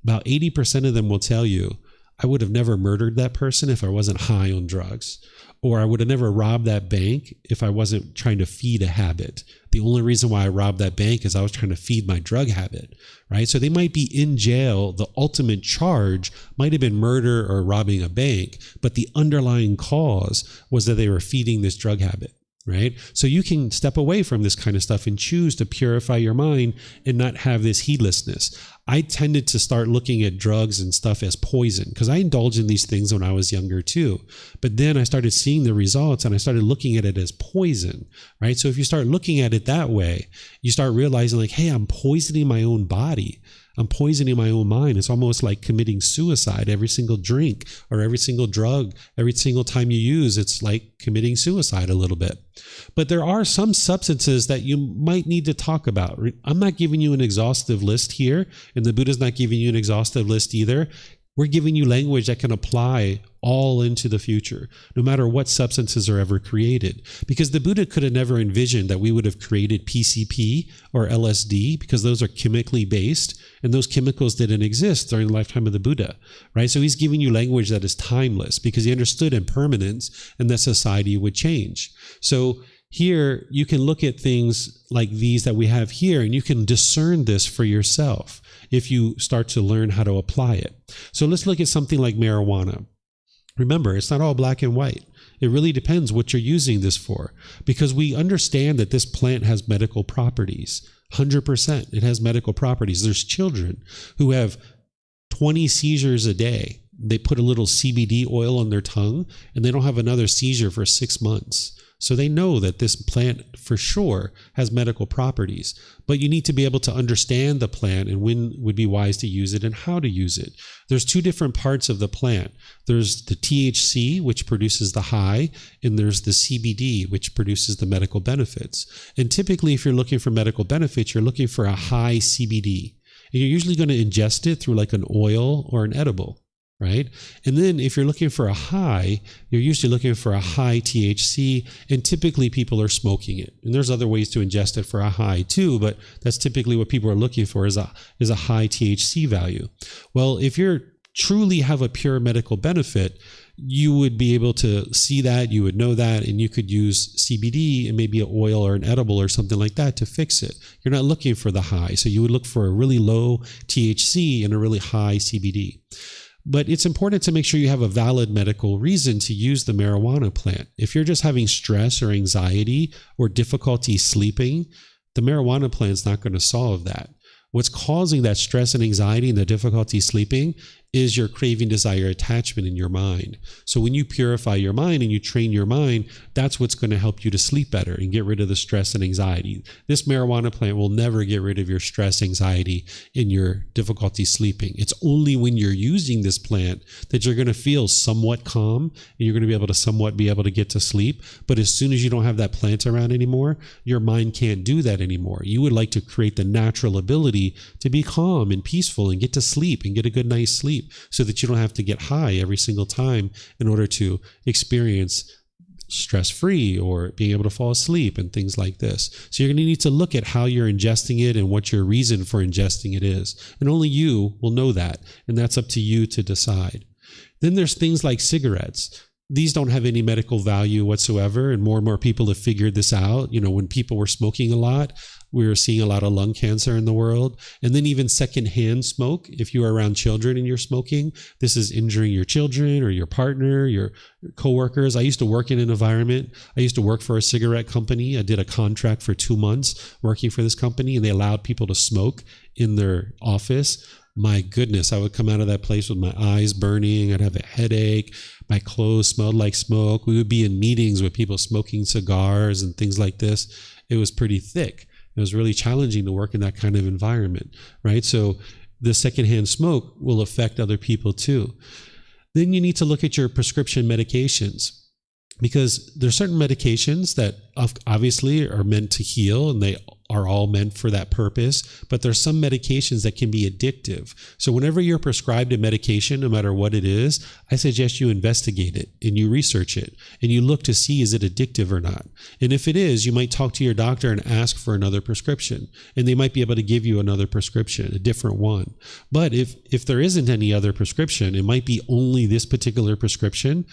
About 80% of them will tell you, I would have never murdered that person if I wasn't high on drugs. Or I would have never robbed that bank if I wasn't trying to feed a habit. The only reason why I robbed that bank is I was trying to feed my drug habit, right? So they might be in jail. The ultimate charge might have been murder or robbing a bank, but the underlying cause was that they were feeding this drug habit, right? So you can step away from this kind of stuff and choose to purify your mind and not have this heedlessness. I tended to start looking at drugs and stuff as poison, because I indulged in these things when I was younger too. But then I started seeing the results and I started looking at it as poison, right? So if you start looking at it that way, you start realizing like, hey, I'm poisoning my own body. I'm poisoning my own mind. It's almost like committing suicide. Every single drink or every single drug, every single time you use, it's like committing suicide a little bit. But there are some substances that you might need to talk about. I'm not giving you an exhaustive list here, and the Buddha's not giving you an exhaustive list either. We're giving you language that can apply all into the future, no matter what substances are ever created. Because the Buddha could have never envisioned that we would have created PCP or LSD, because those are chemically based, and those chemicals didn't exist during the lifetime of the Buddha, right? So he's giving you language that is timeless, because he understood impermanence and that society would change. So here you can look at things like these that we have here, and you can discern this for yourself if you start to learn how to apply it. So let's look at something like marijuana. Remember, it's not all black and white. It really depends what you're using this for, because we understand that this plant has medical properties. 100%, it has medical properties. There's children who have 20 seizures a day. They put a little CBD oil on their tongue, and they don't have another seizure for 6 months. So they know that this plant for sure has medical properties, but you need to be able to understand the plant and when would be wise to use it and how to use it. There's two different parts of the plant. There's the THC, which produces the high, and there's the CBD, which produces the medical benefits. And typically, if you're looking for medical benefits, you're looking for a high CBD. And you're usually going to ingest it through like an oil or an edible. Right? And then if you're looking for a high, you're usually looking for a high THC, and typically people are smoking it. And there's other ways to ingest it for a high too, but that's typically what people are looking for is a high THC value. Well, if you're truly have a pure medical benefit, you would be able to see that, you would know that, and you could use CBD and maybe an oil or an edible or something like that to fix it. You're not looking for the high. So you would look for a really low THC and a really high CBD. But it's important to make sure you have a valid medical reason to use the marijuana plant. If you're just having stress or anxiety or difficulty sleeping, the marijuana plant is not going to solve that. What's causing that stress and anxiety and the difficulty sleeping is your craving, desire, attachment in your mind. So when you purify your mind and you train your mind, that's what's going to help you to sleep better and get rid of the stress and anxiety. This marijuana plant will never get rid of your stress, anxiety, and your difficulty sleeping. It's only when you're using this plant that you're going to feel somewhat calm and you're going to be able to somewhat be able to get to sleep. But as soon as you don't have that plant around anymore, your mind can't do that anymore. You would like to create the natural ability to be calm and peaceful and get to sleep and get a good night's sleep, so that you don't have to get high every single time in order to experience stress-free or being able to fall asleep and things like this. So you're going to need to look at how you're ingesting it and what your reason for ingesting it is. And only you will know that. And that's up to you to decide. Then there's things like cigarettes. These don't have any medical value whatsoever. And more people have figured this out. You know, when people were smoking a lot, we were seeing a lot of lung cancer in the world. And then even secondhand smoke, if you are around children and you're smoking, this is injuring your children or your partner, your coworkers. I used to work in an environment. I used to work for a cigarette company. I did a contract for 2 months working for this company, and they allowed people to smoke in their office. My goodness, I would come out of that place with my eyes burning. I'd have a headache. My clothes smelled like smoke. We would be in meetings with people smoking cigars and things like this. It was pretty thick. It was really challenging to work in that kind of environment, right? So the secondhand smoke will affect other people too. Then you need to look at your prescription medications, because there's certain medications that obviously are meant to heal, and they are all meant for that purpose, but there's some medications that can be addictive. So whenever you're prescribed a medication, no matter what it is, I suggest you investigate it and you research it and you look to see, is it addictive or not? And if it is, you might talk to your doctor and ask for another prescription, and they might be able to give you another prescription, a different one. But if there isn't any other prescription, it might be only this particular prescription,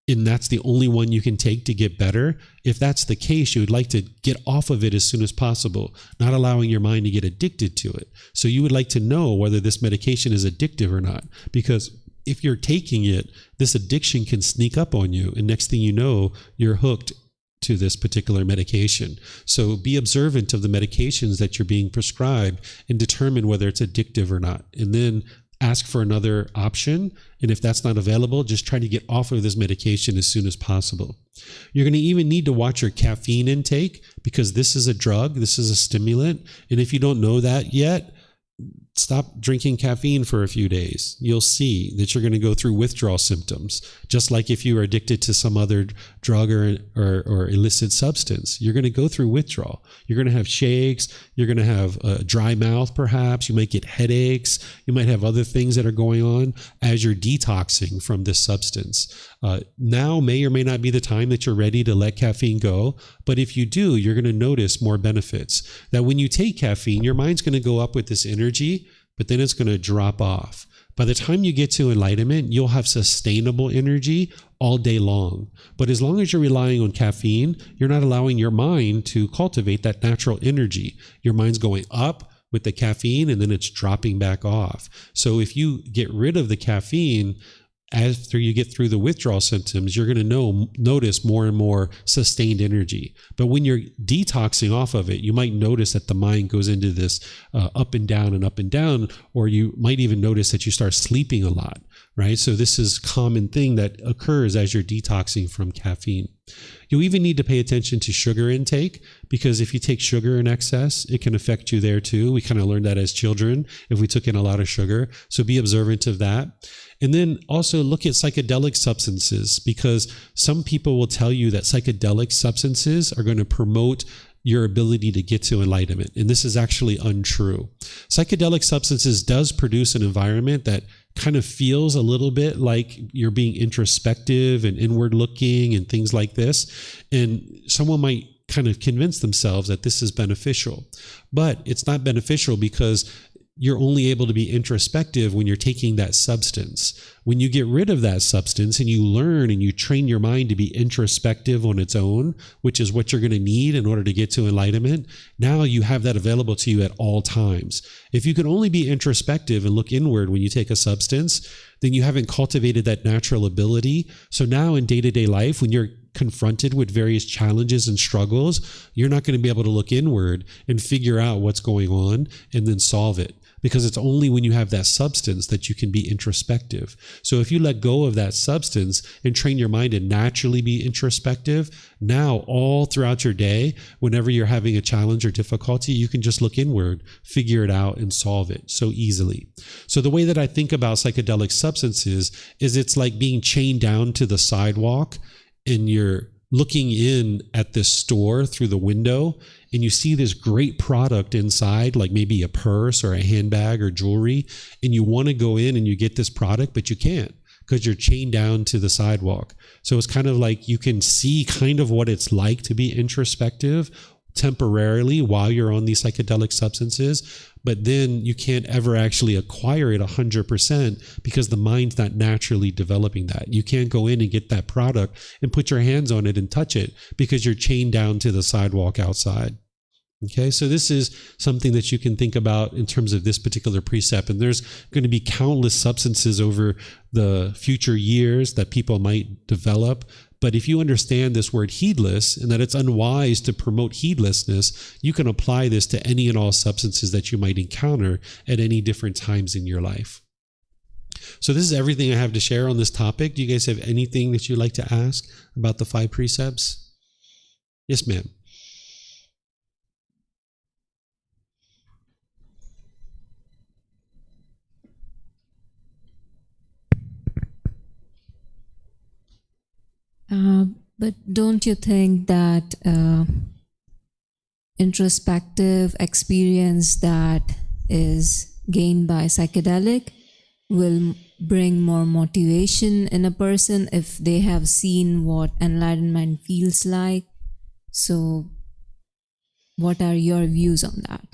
and that's the only one you can take to get better. If that's the case, you would like to get off of it as soon as possible, not allowing your mind to get addicted to it. So you would like to know whether this medication is addictive or not, because if you're taking it, this addiction can sneak up on you, and next thing you know, you're hooked to this particular medication. So be observant of the medications that you're being prescribed and determine whether it's addictive or not. And then ask for another option. And if that's not available, just try to get off of this medication as soon as possible. You're going to even need to watch your caffeine intake, because this is a drug, this is a stimulant. And if you don't know that yet, stop drinking caffeine for a few days. You'll see that you're going to go through withdrawal symptoms, just like if you are addicted to some other drug or illicit substance. You're going to go through withdrawal. You're going to have shakes. You're going to have a dry mouth, perhaps. You might get headaches. You might have other things that are going on as you're detoxing from this substance. Now may or may not be the time that you're ready to let caffeine go, but if you do, you're going to notice more benefits. That when you take caffeine, your mind's going to go up with this energy, but then it's going to drop off. By the time you get to enlightenment, you'll have sustainable energy all day long. But as long as you're relying on caffeine, you're not allowing your mind to cultivate that natural energy. Your mind's going up with the caffeine, and then it's dropping back off. So if you get rid of the caffeine, after you get through the withdrawal symptoms, you're going to notice more and more sustained energy. But when you're detoxing off of it, you might notice that the mind goes into this up and down, or you might even notice that you start sleeping a lot, right? So this is a common thing that occurs as you're detoxing from caffeine. You even need to pay attention to sugar intake, because if you take sugar in excess, it can affect you there too. We kind of learned that as children if we took in a lot of sugar. So be observant of that. And then also look at psychedelic substances, because some people will tell you that psychedelic substances are going to promote your ability to get to enlightenment. And this is actually untrue. Psychedelic substances does produce an environment that kind of feels a little bit like you're being introspective and inward looking and things like this. And someone might kind of convince themselves that this is beneficial, but it's not beneficial because you're only able to be introspective when you're taking that substance. When you get rid of that substance and you learn and you train your mind to be introspective on its own, which is what you're going to need in order to get to enlightenment, now you have that available to you at all times. If you can only be introspective and look inward when you take a substance, then you haven't cultivated that natural ability. So now in day-to-day life, when you're confronted with various challenges and struggles, you're not going to be able to look inward and figure out what's going on and then solve it. Because it's only when you have that substance that you can be introspective. So if you let go of that substance and train your mind to naturally be introspective, now all throughout your day, whenever you're having a challenge or difficulty, you can just look inward, figure it out, and solve it so easily. So the way that I think about psychedelic substances is it's like being chained down to the sidewalk, and you're looking in at this store through the window, and you see this great product inside, like maybe a purse or a handbag or jewelry, and you want to go in and you get this product, but you can't because you're chained down to the sidewalk. So it's kind of like you can see kind of what it's like to be introspective temporarily while you're on these psychedelic substances, but then you can't ever actually acquire it 100% because the mind's not naturally developing that. You can't go in and get that product and put your hands on it and touch it because you're chained down to the sidewalk outside. Okay, so this is something that you can think about in terms of this particular precept. And there's going to be countless substances over the future years that people might develop. But if you understand this word heedless and that it's unwise to promote heedlessness, you can apply this to any and all substances that you might encounter at any different times in your life. So this is everything I have to share on this topic. Do you guys have anything that you'd like to ask about the 5 precepts? Yes, ma'am. But don't you think that introspective experience that is gained by psychedelic will bring more motivation in a person if they have seen what enlightenment feels like? So what are your views on that?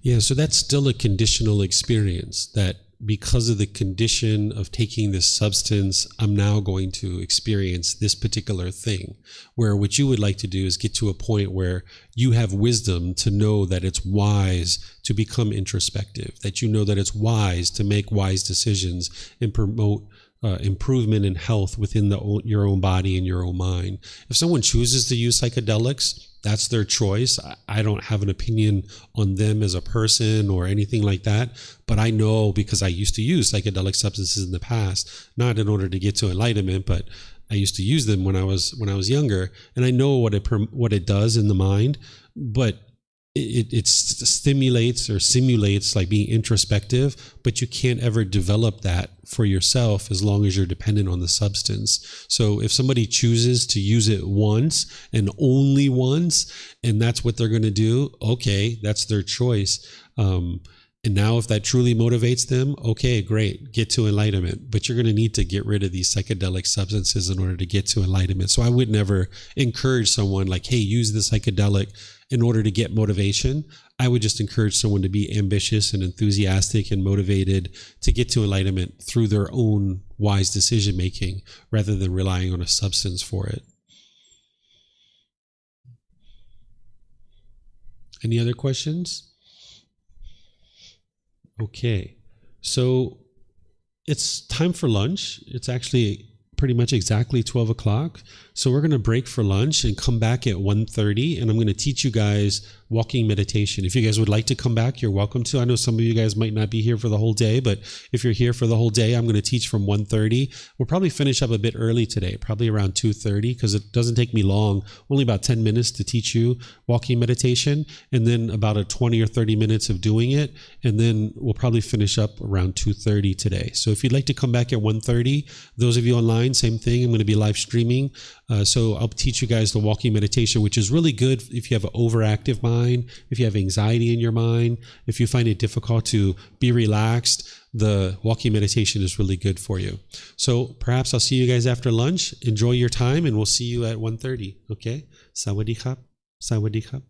Yeah, so that's still a conditional experience, that because of the condition of taking this substance, I'm now going to experience this particular thing. Where what you would like to do is get to a point where you have wisdom to know that it's wise to become introspective, that you know that it's wise to make wise decisions and promote improvement in health within your own body and your own mind. If someone chooses to use psychedelics, that's their choice. I don't have an opinion on them as a person or anything like that, but I know because I used to use psychedelic substances in the past, not in order to get to enlightenment, but I used to use them when I was younger, and I know what it does in the mind. But it stimulates or simulates like being introspective, but you can't ever develop that for yourself as long as you're dependent on the substance. So if somebody chooses to use it once and only once, and that's what they're going to do, okay, that's their choice. And now if that truly motivates them, okay, great, get to enlightenment. But you're going to need to get rid of these psychedelic substances in order to get to enlightenment. So I would never encourage someone like, hey, use the psychedelic in order to get motivation. I would just encourage someone to be ambitious and enthusiastic and motivated to get to enlightenment through their own wise decision making rather than relying on a substance for it. Any other questions? Okay, so it's time for lunch. It's actually pretty much exactly 12 o'clock. So we're going to break for lunch and come back at 1:30, and I'm going to teach you guys walking meditation. If you guys would like to come back, you're welcome to. I know some of you guys might not be here for the whole day, but if you're here for the whole day, I'm going to teach from 1:30. We'll probably finish up a bit early today, probably around 2:30, because it doesn't take me long, only about 10 minutes to teach you walking meditation, and then about a 20 or 30 minutes of doing it, and then we'll probably finish up around 2:30 today. So if you'd like to come back at 1:30, those of you online, same thing, I'm going to be live streaming. So I'll teach you guys the walking meditation, which is really good if you have an overactive mind, if you have anxiety in your mind, if you find it difficult to be relaxed, the walking meditation is really good for you. So perhaps I'll see you guys after lunch. Enjoy your time, and we'll see you at 1:30. Okay? Sawadee khap. Sawadee khap.